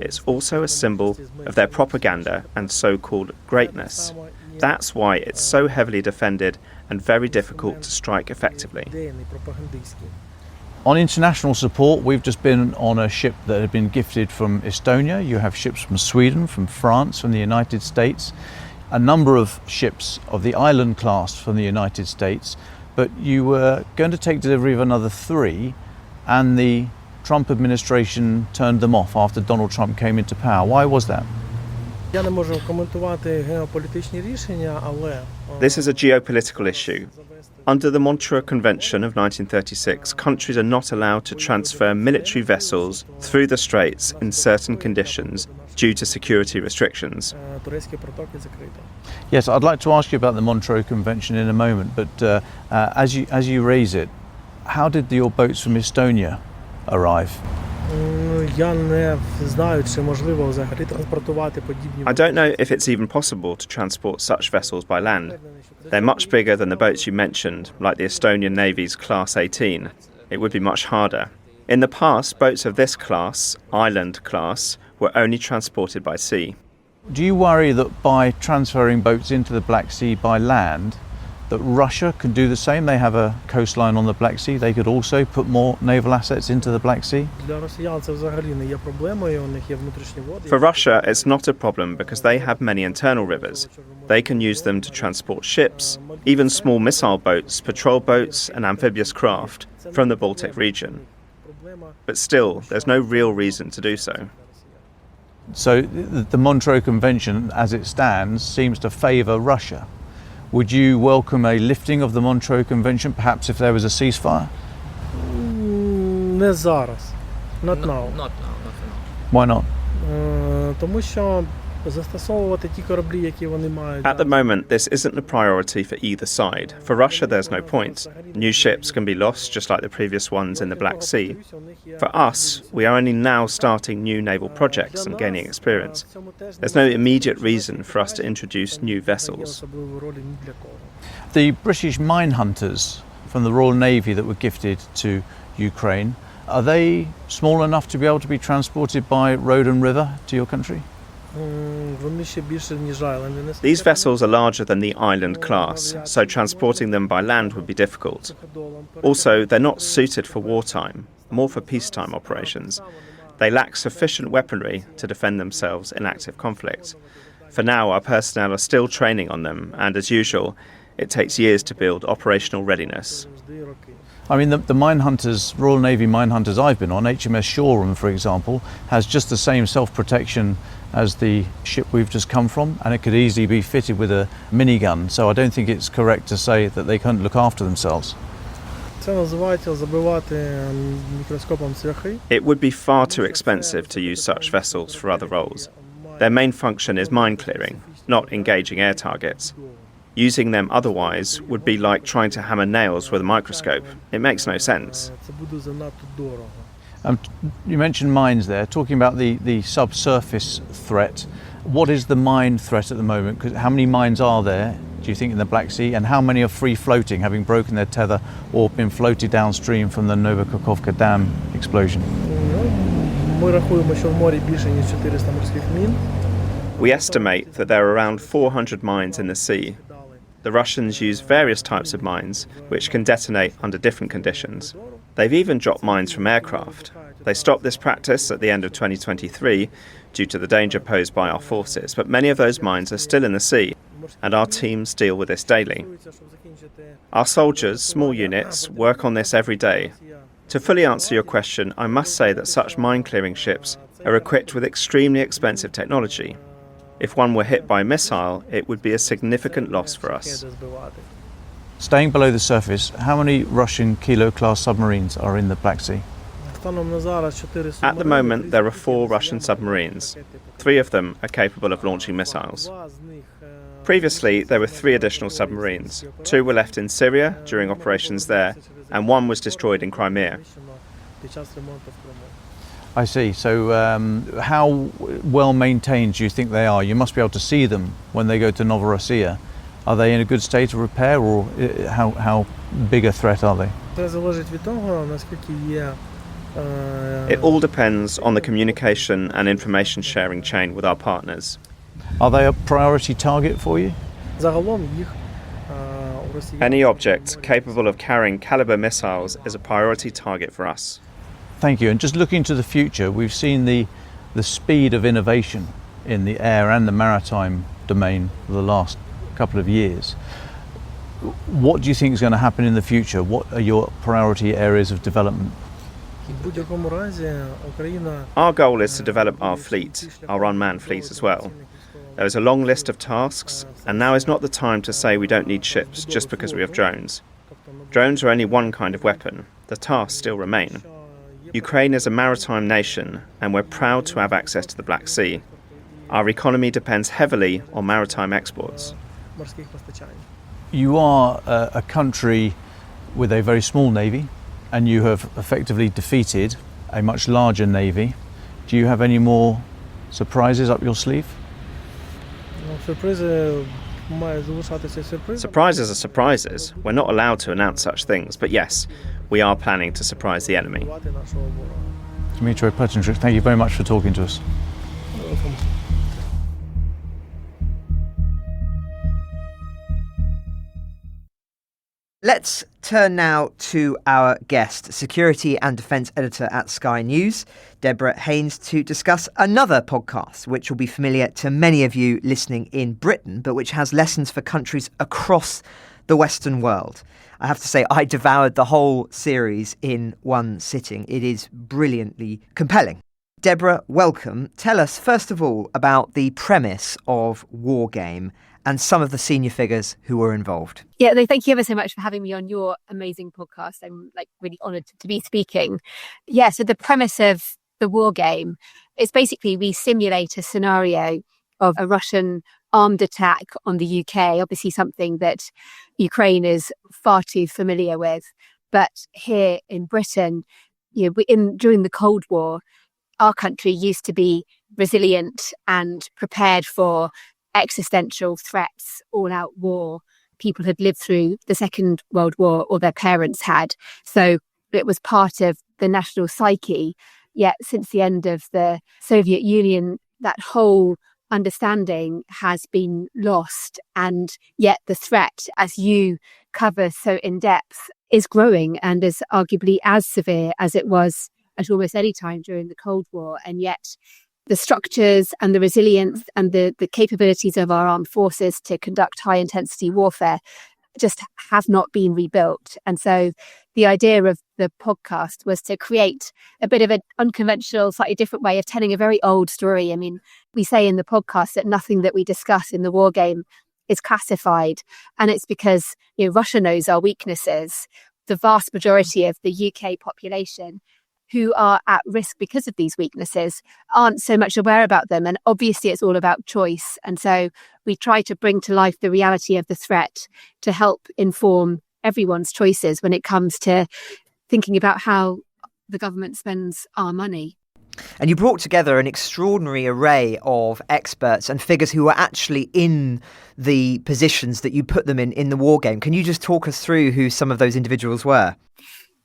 It's also a symbol of their propaganda and so-called greatness. That's why it's so heavily defended and very difficult to strike effectively. On international support, we've just been on a ship that had been gifted from Estonia. You have ships from Sweden, from France, from the United States, a number of ships of the Island class from the United States, but you were going to take delivery of another 3, and the Trump administration turned them off after Donald Trump came into power. Why was that? This is a geopolitical issue. Under the Montreux Convention of 1936, countries are not allowed to transfer military vessels through the straits in certain conditions due to security restrictions. Yes, I'd like to ask you about the Montreux Convention in a moment, but as you raise it, how did your boats from Estonia arrive? I don't know if it's even possible to transport such vessels by land. They're much bigger than the boats you mentioned, like the Estonian Navy's Class 18. It would be much harder. In the past, boats of this class, Island class, were only transported by sea. Do you worry that by transferring boats into the Black Sea by land, that Russia could do the same? They have a coastline on the Black Sea. They could also put more naval assets into the Black Sea? For Russia, it's not a problem because they have many internal rivers. They can use them to transport ships, even small missile boats, patrol boats and amphibious craft from the Baltic region. But still, there's no real reason to do so. So the Montreux Convention, as it stands, seems to favour Russia. Would you welcome a lifting of the Montreux Convention, perhaps if there was a ceasefire? Not now. Not now. Why not? At the moment, this isn't a priority for either side. For Russia, there's no point. New ships can be lost, just like the previous ones in the Black Sea. For us, we are only now starting new naval projects and gaining experience. There's no immediate reason for us to introduce new vessels. The British mine hunters from the Royal Navy that were gifted to Ukraine, are they small enough to be able to be transported by road and river to your country? These vessels are larger than the Island class, so transporting them by land would be difficult. Also, they're not suited for wartime, more for peacetime operations. They lack sufficient weaponry to defend themselves in active conflict. For now, our personnel are still training on them, and as usual, it takes years to build operational readiness. I mean, the mine hunters, Royal Navy mine hunters I've been on, HMS Shoreham, for example, has just the same self-protection as the ship we've just come from, and it could easily be fitted with a minigun. So I don't think it's correct to say that they can't look after themselves. It would be far too expensive to use such vessels for other roles. Their main function is mine clearing, not engaging air targets. Using them otherwise would be like trying to hammer nails with a microscope. It makes no sense. You mentioned mines there, talking about the subsurface threat. What is the mine threat at the moment? 'Cause how many mines are there, do you think, in the Black Sea? And how many are free floating, having broken their tether or been floated downstream from the Novokakhovka Dam explosion? We estimate that there are around 400 mines in the sea. The Russians use various types of mines, which can detonate under different conditions. They've even dropped mines from aircraft. They stopped this practice at the end of 2023 due to the danger posed by our forces, but many of those mines are still in the sea, and our teams deal with this daily. Our soldiers, small units, work on this every day. To fully answer your question, I must say that such mine-clearing ships are equipped with extremely expensive technology. If one were hit by a missile, it would be a significant loss for us. Staying below the surface, how many Russian Kilo-class submarines are in the Black Sea? At the moment, there are 4 Russian submarines. 3 of them are capable of launching missiles. Previously, there were 3 additional submarines. 2 were left in Syria during operations there, and 1 was destroyed in Crimea. I see. So how well maintained do you think they are? You must be able to see them when they go to Novorossiya. Are they in a good state of repair, or how big a threat are they? It all depends on the communication and information sharing chain with our partners. Are they a priority target for you? Any object capable of carrying caliber missiles is a priority target for us. Thank you. And just looking to the future, we've seen the speed of innovation in the air and the maritime domain for the last couple of years. What do you think is going to happen in the future? What are your priority areas of development? Our goal is to develop our fleet, our unmanned fleet as well. There is a long list of tasks, and now is not the time to say we don't need ships just because we have drones. Drones are only one kind of weapon. The tasks still remain. Ukraine is a maritime nation, and we're proud to have access to the Black Sea. Our economy depends heavily on maritime exports. You are a country with a very small navy, and you have effectively defeated a much larger navy. Do you have any more surprises up your sleeve? Surprises are surprises. We're not allowed to announce such things, but yes, we are planning to surprise the enemy. Dmitry Putin, thank you very much for talking to us. Let's turn now to our guest, security and defence editor at Sky News, Deborah Haynes, to discuss another podcast which will be familiar to many of you listening in Britain, but which has lessons for countries across the Western world. I have to say, I devoured the whole series in one sitting. It is brilliantly compelling. Deborah, welcome. Tell us, first of all, about the premise of Wargame and some of the senior figures who were involved. Yeah, thank you ever so much for having me on your amazing podcast. I'm really honoured to be speaking. Yeah, so the premise of the Wargame is basically we simulate a scenario of a Russian armed attack on the UK, obviously something that Ukraine is far too familiar with. But here in Britain, during the Cold War, our country used to be resilient and prepared for existential threats, all-out war. People had lived through the Second World War, or their parents had. So it was part of the national psyche. Yet since the end of the Soviet Union, that whole understanding has been lost. And yet the threat, as you cover so in depth, is growing and is arguably as severe as it was at almost any time during the Cold War. And yet the structures and the resilience and the capabilities of our armed forces to conduct high intensity warfare just have not been rebuilt. And so the idea of the podcast was to create a bit of an unconventional, slightly different way of telling a very old story. I mean, we say in the podcast that nothing that we discuss in the Wargame is classified. And it's because Russia knows our weaknesses. The vast majority of the UK population who are at risk because of these weaknesses aren't so much aware about them. And obviously it's all about choice. And so we try to bring to life the reality of the threat to help inform everyone's choices when it comes to thinking about how the government spends our money. And you brought together an extraordinary array of experts and figures who were actually in the positions that you put them in the Wargame. Can you just talk us through who some of those individuals were?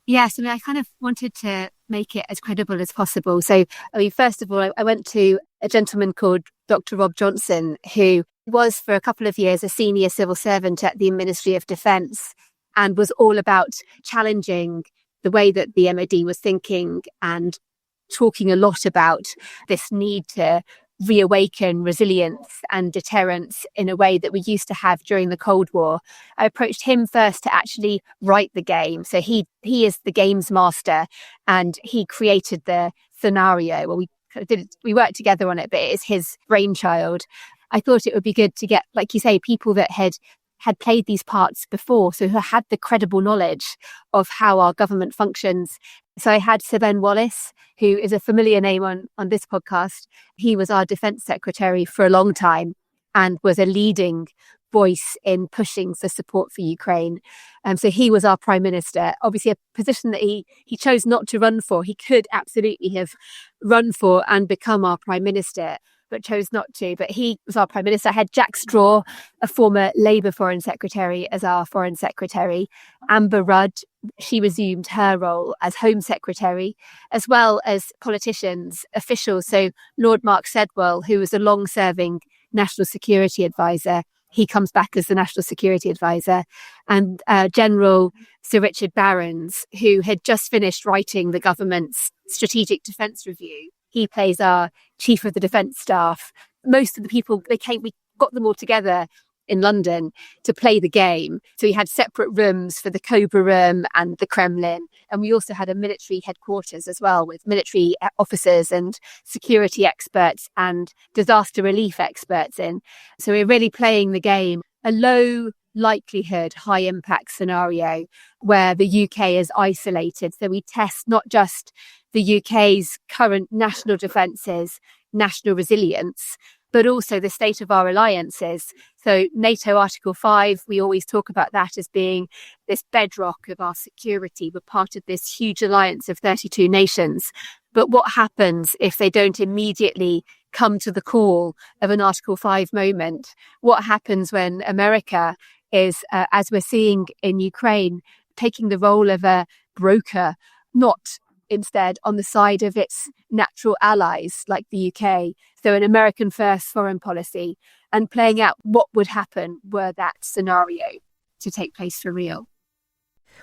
Yes, I kind of wanted to make it as credible as possible. So, first of all, I went to a gentleman called Dr. Rob Johnson, who was for a couple of years a senior civil servant at the Ministry of Defence and was all about challenging the way that the MOD was thinking and talking a lot about this need to reawaken resilience and deterrence in a way that we used to have during the Cold War. I approached him first to actually write the game. So he is the games master and he created the scenario. Well, we worked together on it, but it is his brainchild. I thought it would be good to get, like you say, people that had played these parts before, so who had the credible knowledge of how our government functions. So I had Sir Ben Wallace, who is a familiar name on this podcast. He was our defence secretary for a long time. and was a leading voice in pushing for support for Ukraine. So he was our prime minister, obviously a position that he chose not to run for. He could absolutely have run for and become our prime minister, but chose not to. But he was our prime minister. I had Jack Straw, a former Labour foreign secretary, as our foreign secretary. Amber Rudd, she resumed her role as home secretary, as well as politicians, officials. So Lord Mark Sedwell, who was a long-serving national security advisor, he comes back as the national security advisor. And General Sir Richard Barrons, who had just finished writing the government's strategic defence review, he plays our chief of the defence staff. Most of the people, we got them all together in London to play the game. So we had separate rooms for the Cobra Room and the Kremlin. And we also had a military headquarters as well, with military officers and security experts and disaster relief experts in. So we're really playing the game, a low likelihood, high impact scenario where the UK is isolated. So we test not just the UK's current national defences, national resilience, but also the state of our alliances. So NATO Article 5, we always talk about that as being this bedrock of our security. We're part of this huge alliance of 32 nations. But what happens if they don't immediately come to the call of an Article 5 moment? What happens when America is, as we're seeing in Ukraine, taking the role of a broker, not instead on the side of its natural allies like the UK? So an American first foreign policy, and playing out what would happen were that scenario to take place for real.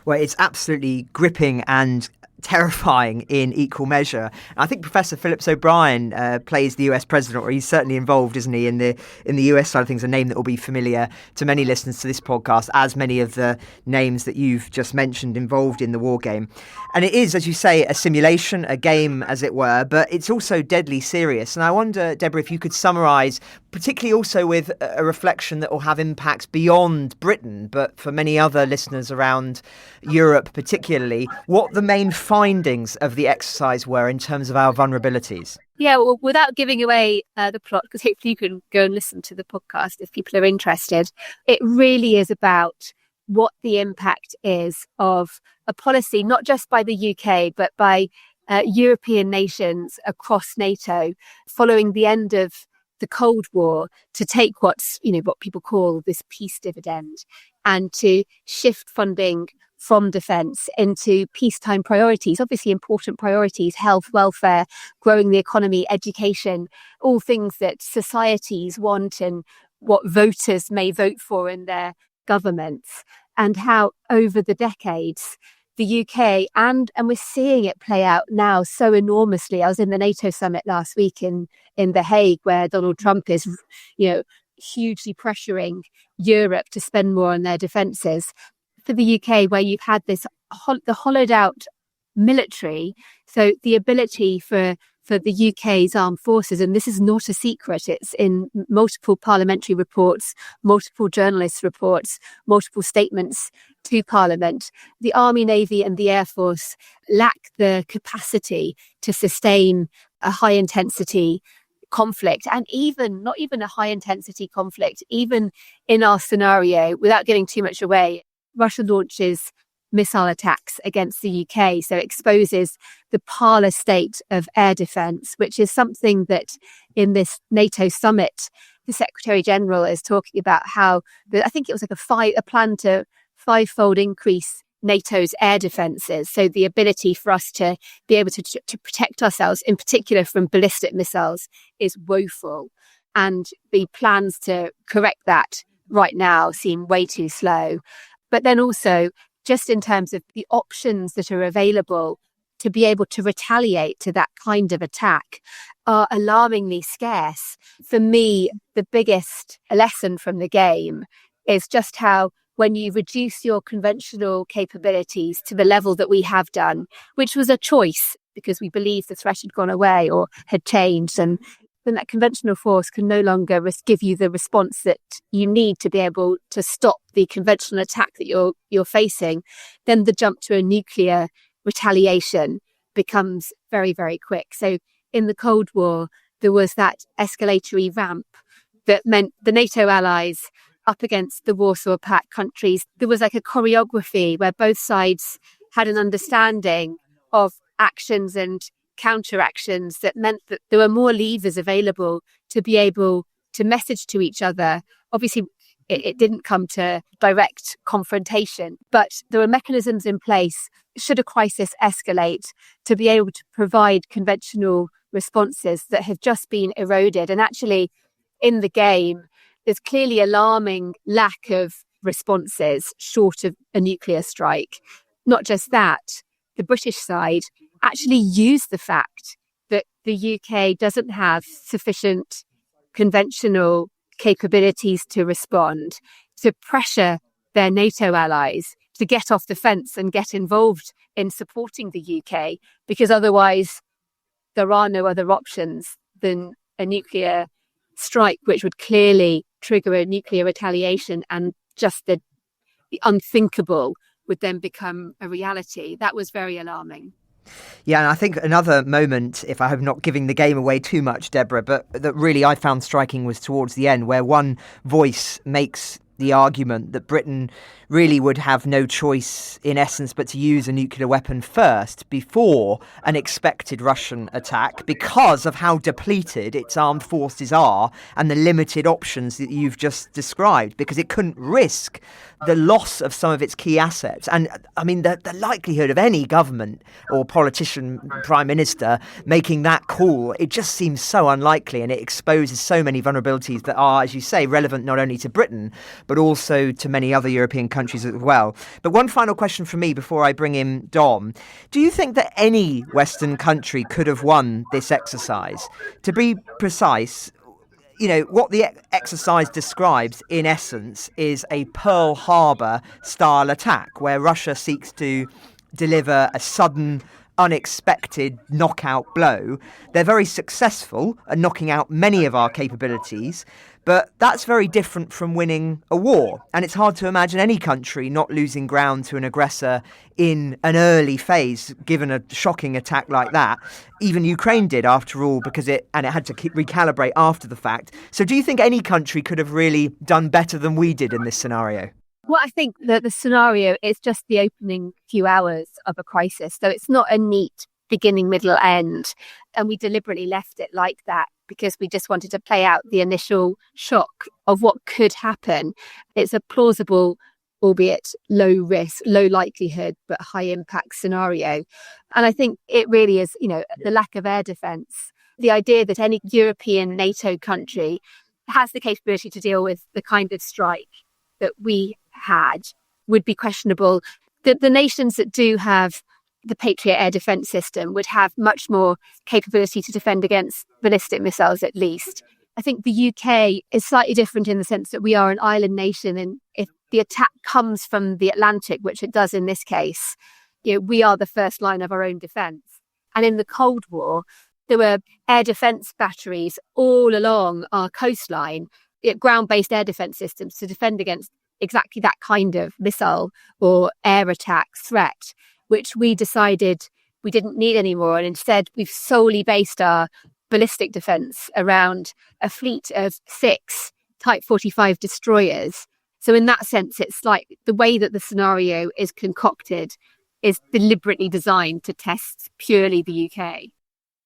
Well, it's absolutely gripping and terrifying in equal measure. And I think Professor Phillips O'Brien plays the US president, or he's certainly involved, isn't he, in the US side of things, a name that will be familiar to many listeners to this podcast, as many of the names that you've just mentioned involved in the war game. And it is, as you say, a simulation, a game, as it were, but it's also deadly serious. And I wonder, Deborah, if you could summarise, particularly also with a reflection that will have impacts beyond Britain, but for many other listeners around Europe particularly, what the main findings of the exercise were in terms of our vulnerabilities. Yeah, well, without giving away the plot, because hopefully you can go and listen to the podcast if people are interested, it really is about what the impact is of a policy, not just by the UK, but by European nations across NATO, following the end of the Cold War, to take what people call this peace dividend and to shift funding from defence into peacetime priorities, obviously important priorities: health, welfare, growing the economy, education, all things that societies want and what voters may vote for in their governments. And how over the decades the UK, and we're seeing it play out now so enormously. I was in the NATO summit last week in The Hague, where Donald Trump is, hugely pressuring Europe to spend more on their defences. For the UK, where you've had this the hollowed out military, so the ability for the UK's armed forces, and this is not a secret, it's in multiple parliamentary reports, multiple journalists' reports, multiple statements to Parliament, the Army, Navy and the Air Force lack the capacity to sustain a high-intensity conflict, and not even a high-intensity conflict. Even in our scenario, without giving too much away, Russia launches missile attacks against the UK, so exposes the parlor state of air defence, which is something that in this NATO summit, the Secretary General is talking about how I think it was like a plan to five-fold increase NATO's air defences, so the ability for us to be able to protect ourselves, in particular from ballistic missiles, is woeful. And the plans to correct that right now seem way too slow. But then also, just in terms of the options that are available to be able to retaliate to that kind of attack, are alarmingly scarce. For me, the biggest lesson from the game is just how, when you reduce your conventional capabilities to the level that we have done, which was a choice because we believed the threat had gone away or had changed, and then that conventional force can no longer give you the response that you need to be able to stop the conventional attack that you're facing, then the jump to a nuclear retaliation becomes very, very quick. So in the Cold War, there was that escalatory ramp that meant the NATO allies up against the Warsaw Pact countries. There was like a choreography where both sides had an understanding of actions and counteractions that meant that there were more levers available to be able to message to each other. Obviously, it didn't come to direct confrontation, but there were mechanisms in place should a crisis escalate to be able to provide conventional responses that have just been eroded. And actually, in the game, there's clearly alarming lack of responses short of a nuclear strike. Not just that, the British side actually used the fact that the UK doesn't have sufficient conventional capabilities to respond to pressure their NATO allies to get off the fence and get involved in supporting the UK, because otherwise there are no other options than a nuclear strike, which would clearly trigger a nuclear retaliation, and just the unthinkable would then become a reality. That was very alarming. Yeah, and I think another moment, if I hope not giving the game away too much, Deborah, but that really I found striking was towards the end, where one voice makes the argument that Britain really would have no choice, in essence, but to use a nuclear weapon first before an expected Russian attack, because of how depleted its armed forces are and the limited options that you've just described, because it couldn't risk the loss of some of its key assets. And I mean, the likelihood of any government or politician, prime minister, making that call, it just seems so unlikely, and it exposes so many vulnerabilities that are, as you say, relevant not only to Britain, but also to many other European countries as well. But one final question from me before I bring in Dom. Do you think that any Western country could have won this exercise? To be precise, you know, what the exercise describes, in essence, is a Pearl Harbor style attack where Russia seeks to deliver a sudden, unexpected knockout blow. They're very successful at knocking out many of our capabilities, but that's very different from winning a war. And it's hard to imagine any country not losing ground to an aggressor in an early phase, given a shocking attack like that. Even Ukraine did, after all, because it had to recalibrate after the fact. So do you think any country could have really done better than we did in this scenario? Well, I think that the scenario is just the opening few hours of a crisis. So it's not a neat beginning, middle, end. And we deliberately left it like that because we just wanted to play out the initial shock of what could happen. It's a plausible, albeit low risk, low likelihood, but high impact scenario. And I think it really is, you know, the lack of air defence, the idea that any European NATO country has the capability to deal with the kind of strike that we had would be questionable. The nations that do have the Patriot air defence system would have much more capability to defend against ballistic missiles, at least. I think the UK is slightly different in the sense that we are an island nation, and if the attack comes from the Atlantic, which it does in this case, you know, we are the first line of our own defence. And in the Cold War, there were air defence batteries all along our coastline, ground-based air defence systems to defend against exactly that kind of missile or air attack threat, which we decided we didn't need anymore. And instead, we've solely based our ballistic defence around a fleet of 6 Type 45 destroyers. So in that sense, it's like the way that the scenario is concocted is deliberately designed to test purely the UK.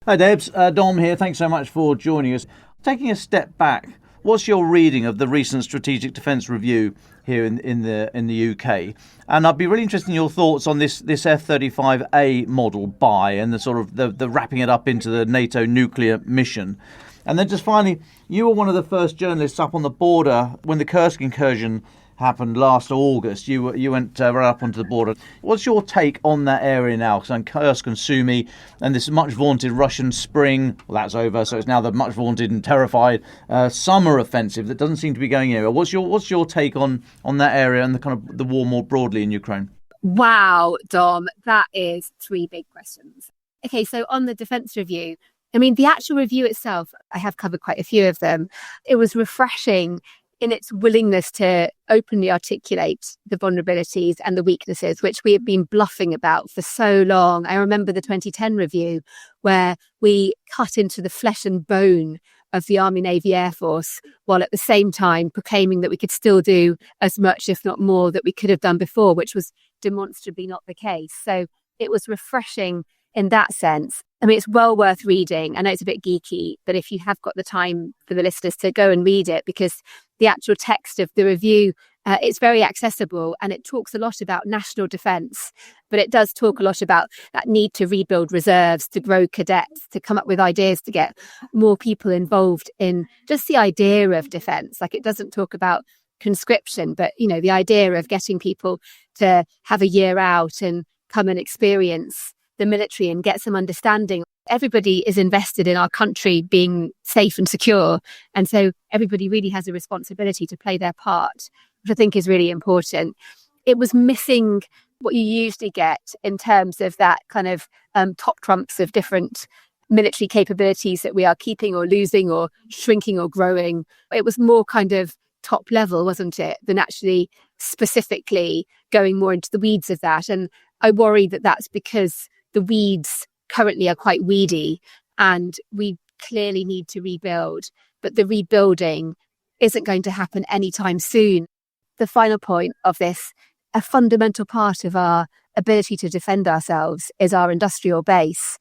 Hi Debs, Dom here. Thanks so much for joining us. Taking a step back, what's your reading of the recent Strategic Defence Review here in the UK? And I'd be really interested in your thoughts on this F-35A model buy and the sort of the wrapping it up into the NATO nuclear mission. And then just finally, you were one of the first journalists up on the border when the Kursk incursion happened last August. You went right up onto the border. What's your take on that area now? Because on Kursk and Sumy and this much vaunted Russian spring, well, that's over. So it's now the much vaunted and terrified summer offensive that doesn't seem to be going anywhere. What's your take on that area and the kind of the war more broadly in Ukraine? Wow, Dom, that is 3 big questions. Okay, so on the defence review, I mean, the actual review itself, I have covered quite a few of them. It was refreshing in its willingness to openly articulate the vulnerabilities and the weaknesses, which we have been bluffing about for so long. I remember the 2010 review where we cut into the flesh and bone of the Army, Navy, Air Force, while at the same time proclaiming that we could still do as much, if not more, that we could have done before, which was demonstrably not the case. So it was refreshing in that sense. I mean, it's well worth reading. I know it's a bit geeky, but if you have got the time for the listeners to go and read it, because the actual text of the review, it's very accessible, and it talks a lot about national defence, but it does talk a lot about that need to rebuild reserves, to grow cadets, to come up with ideas to get more people involved in just the idea of defence. Like, it doesn't talk about conscription, but, you know, the idea of getting people to have a year out and come and experience the military and get some understanding. Everybody is invested in our country being safe and secure. And so everybody really has a responsibility to play their part, which I think is really important. It was missing what you usually get in terms of that kind of top trumps of different military capabilities that we are keeping or losing or shrinking or growing. It was more kind of top level, wasn't it, than actually specifically going more into the weeds of that. And I worry that that's because the weeds currently are quite weedy, and we clearly need to rebuild, but the rebuilding isn't going to happen anytime soon. The final point of this, a fundamental part of our ability to defend ourselves is our industrial base.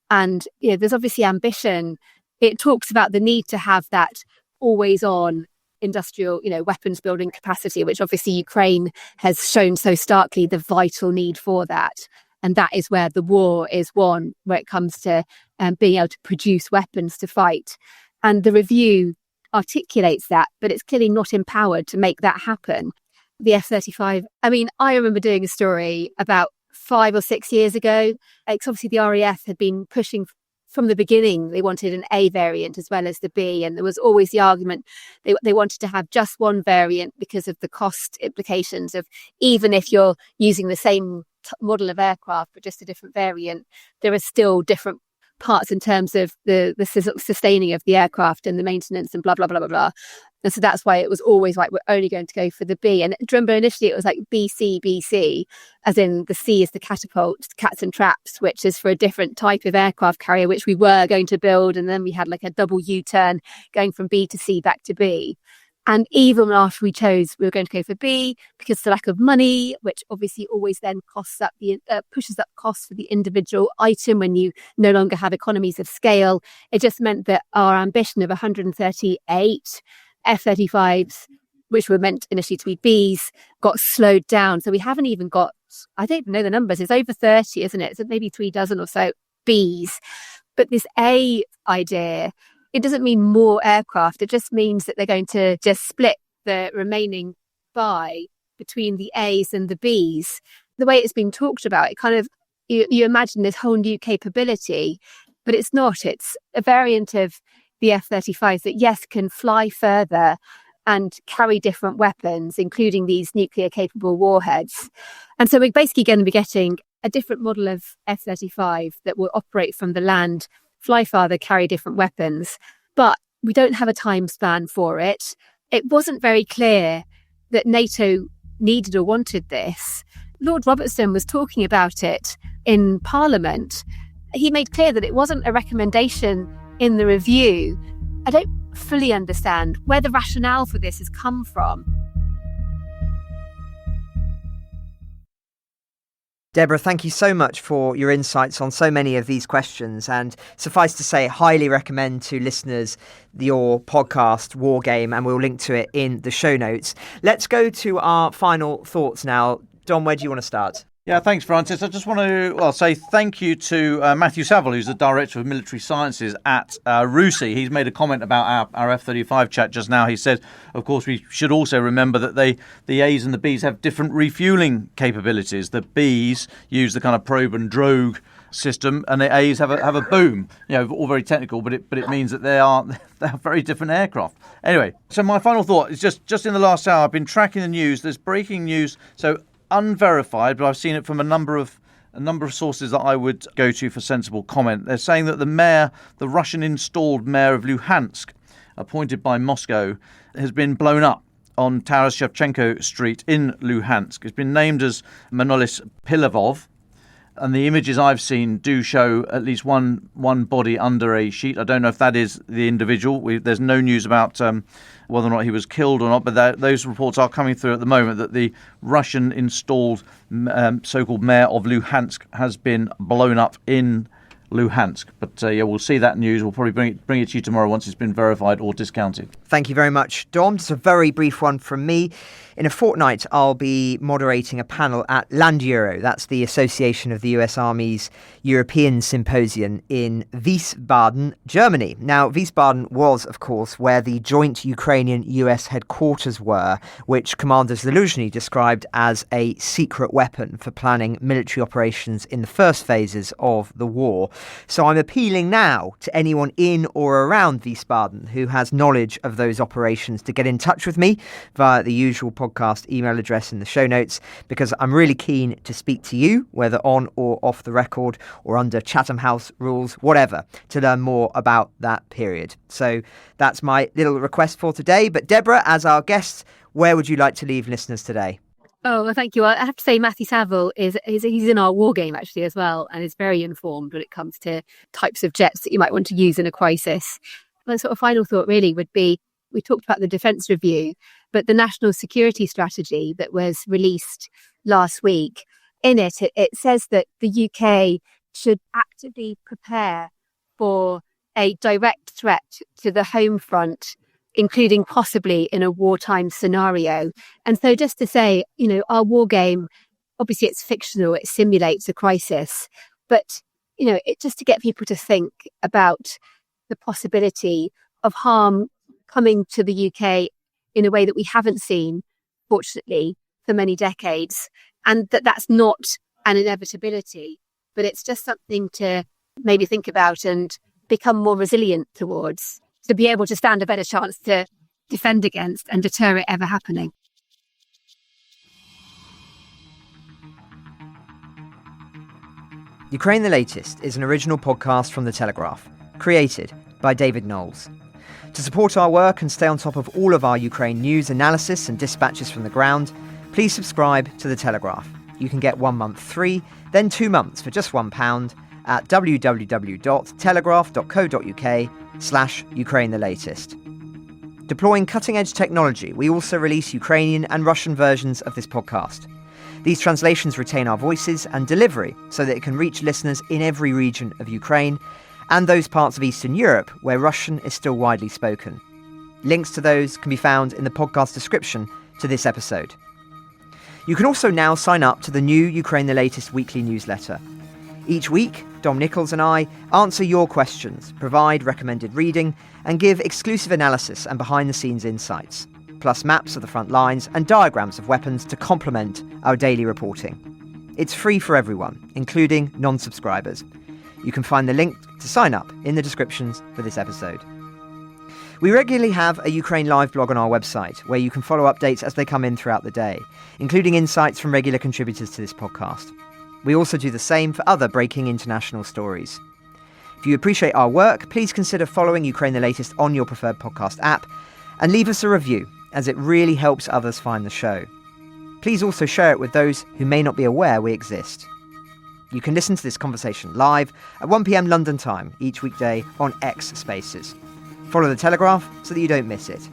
And, you know, there's obviously ambition. It talks about the need to have that always on industrial, you know, weapons building capacity, which obviously Ukraine has shown so starkly the vital need for that. And that is where the war is won, where it comes to being able to produce weapons to fight. And the review articulates that, but it's clearly not empowered to make that happen. The F-35, I mean, I remember doing a story about 5 or 6 years ago. It's obviously the RAF had been pushing from the beginning. They wanted an A variant as well as the B. And there was always the argument they wanted to have just one variant because of the cost implications of, even if you're using the same model of aircraft but just a different variant, there are still different parts in terms of the sustaining of the aircraft and the maintenance and blah blah blah blah blah. And so that's why it was always like, we're only going to go for the B. And do you remember initially it was like BC, as in the C is the catapult, cats and traps, which is for a different type of aircraft carrier which we were going to build, and then we had like a double U-turn going from B to C back to B. And even after we chose we were going to go for B, because of the lack of money, which obviously always then costs up pushes up costs for the individual item when you no longer have economies of scale, it just meant that our ambition of 138 F-35s, which were meant initially to be Bs, got slowed down. So we haven't even got, I don't even know the numbers, it's over 30, isn't it? So maybe 3 dozen or so Bs. But this A idea, it doesn't mean more aircraft. It just means that they're going to just split the remaining buy between the A's and the B's. The way it's been talked about, it kind of, you imagine this whole new capability, but it's not. It's a variant of the F-35s that, yes, can fly further and carry different weapons, including these nuclear-capable warheads. And so we're basically going to be getting a different model of F-35 that will operate from the land, fly farther, carry different weapons. But we don't have a time span for it. It wasn't very clear that NATO needed or wanted this. Lord Robertson was talking about it in Parliament. He made clear that it wasn't a recommendation in the review. I don't fully understand where the rationale for this has come from. Deborah, thank you so much for your insights on so many of these questions. And suffice to say, highly recommend to listeners your podcast, Wargame, and we'll link to it in the show notes. Let's go to our final thoughts now. Dom, where do you want to start? Yeah, thanks, Francis. I just want to say thank you to Matthew Saville, who's the Director of Military Sciences at RUSI. He's made a comment about our F-35 chat just now. He said, of course, we should also remember that the A's and the B's have different refuelling capabilities. The B's use the kind of probe and drogue system, and the A's have a boom. You know, all very technical, but it means that they're very different aircraft. Anyway, so my final thought is just in the last hour, I've been tracking the news. There's breaking news. So unverified, but I've seen it from a number of sources that I would go to for sensible comment. They're saying that the Russian installed mayor of Luhansk, appointed by Moscow, has been blown up on Taras Shevchenko Street in Luhansk. It's been named as Manolis Pilavov, And the images I've seen do show at least one body under a sheet. I don't know if that is the individual. There's no news about whether or not he was killed or not, but those reports are coming through at the moment that the Russian-installed so-called mayor of Luhansk has been blown up in Luhansk. But we'll see that news. We'll probably bring it to you tomorrow once it's been verified or discounted. Thank you very much, Dom. Just a very brief one from me. In a fortnight, I'll be moderating a panel at Land Euro. That's the Association of the US Army's European Symposium in Wiesbaden, Germany. Now, Wiesbaden was, of course, where the joint Ukrainian-US headquarters were, which Commander Zaluzhny described as a secret weapon for planning military operations in the first phases of the war. So I'm appealing now to anyone in or around Wiesbaden who has knowledge of those operations to get in touch with me via the usual podcast email address in the show notes, because I'm really keen to speak to you, whether on or off the record or under Chatham House rules, whatever, to learn more about that period. So that's my little request for today. But Deborah, as our guest, where would you like to leave listeners today? Oh, well, thank you. I have to say Matthew Saville he's in our Wargame actually as well, and is very informed when it comes to types of jets that you might want to use in a crisis. My sort of final thought really would be, we talked about the defence review, but the national security strategy that was released last week, in it says that the UK should actively prepare for a direct threat to the home front, including possibly in a wartime scenario. And so just to say, our war game, obviously it's fictional, it simulates a crisis, but, just to get people to think about the possibility of harm coming to the UK in a way that we haven't seen, fortunately, for many decades. And that's not an inevitability, but it's just something to maybe think about and become more resilient towards, to be able to stand a better chance to defend against and deter it ever happening. Ukraine the Latest is an original podcast from The Telegraph, created by David Nicholls. To support our work and stay on top of all of our Ukraine news, analysis and dispatches from the ground, please subscribe to The Telegraph. You can get 1 month free, then 2 months for just £1 at www.telegraph.co.uk/Ukraine the Latest. Deploying cutting-edge technology, we also release Ukrainian and Russian versions of this podcast. These translations retain our voices and delivery so that it can reach listeners in every region of Ukraine and those parts of Eastern Europe where Russian is still widely spoken. Links to those can be found in the podcast description to this episode. You can also now sign up to the new Ukraine the Latest weekly newsletter. Each week, Dom, Nicholls and I answer your questions, provide recommended reading, and give exclusive analysis and behind-the-scenes insights, plus maps of the front lines and diagrams of weapons to complement our daily reporting. It's free for everyone, including non-subscribers. You can find the link to sign up in the descriptions for this episode. We regularly have a Ukraine Live blog on our website, where you can follow updates as they come in throughout the day, including insights from regular contributors to this podcast. We also do the same for other breaking international stories. If you appreciate our work, please consider following Ukraine the Latest on your preferred podcast app, and leave us a review, as it really helps others find the show. Please also share it with those who may not be aware we exist. You can listen to this conversation live at 1 p.m. London time each weekday on X Spaces. Follow The Telegraph so that you don't miss it.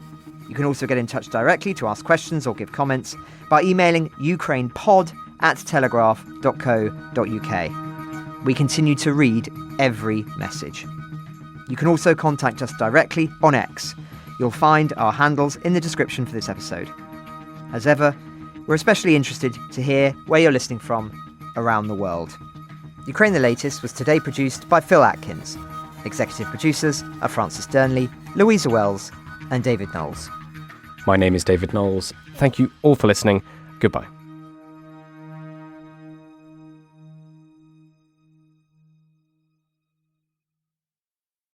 You can also get in touch directly to ask questions or give comments by emailing ukrainepod@telegraph.co.uk. We continue to read every message. You can also contact us directly on X. You'll find our handles in the description for this episode. As ever, we're especially interested to hear where you're listening from around the world. Ukraine the Latest was today produced by Phil Atkins. Executive producers are Francis Dearnley, Louisa Wells and David Nicholls. My name is David Nicholls. Thank you all for listening. Goodbye.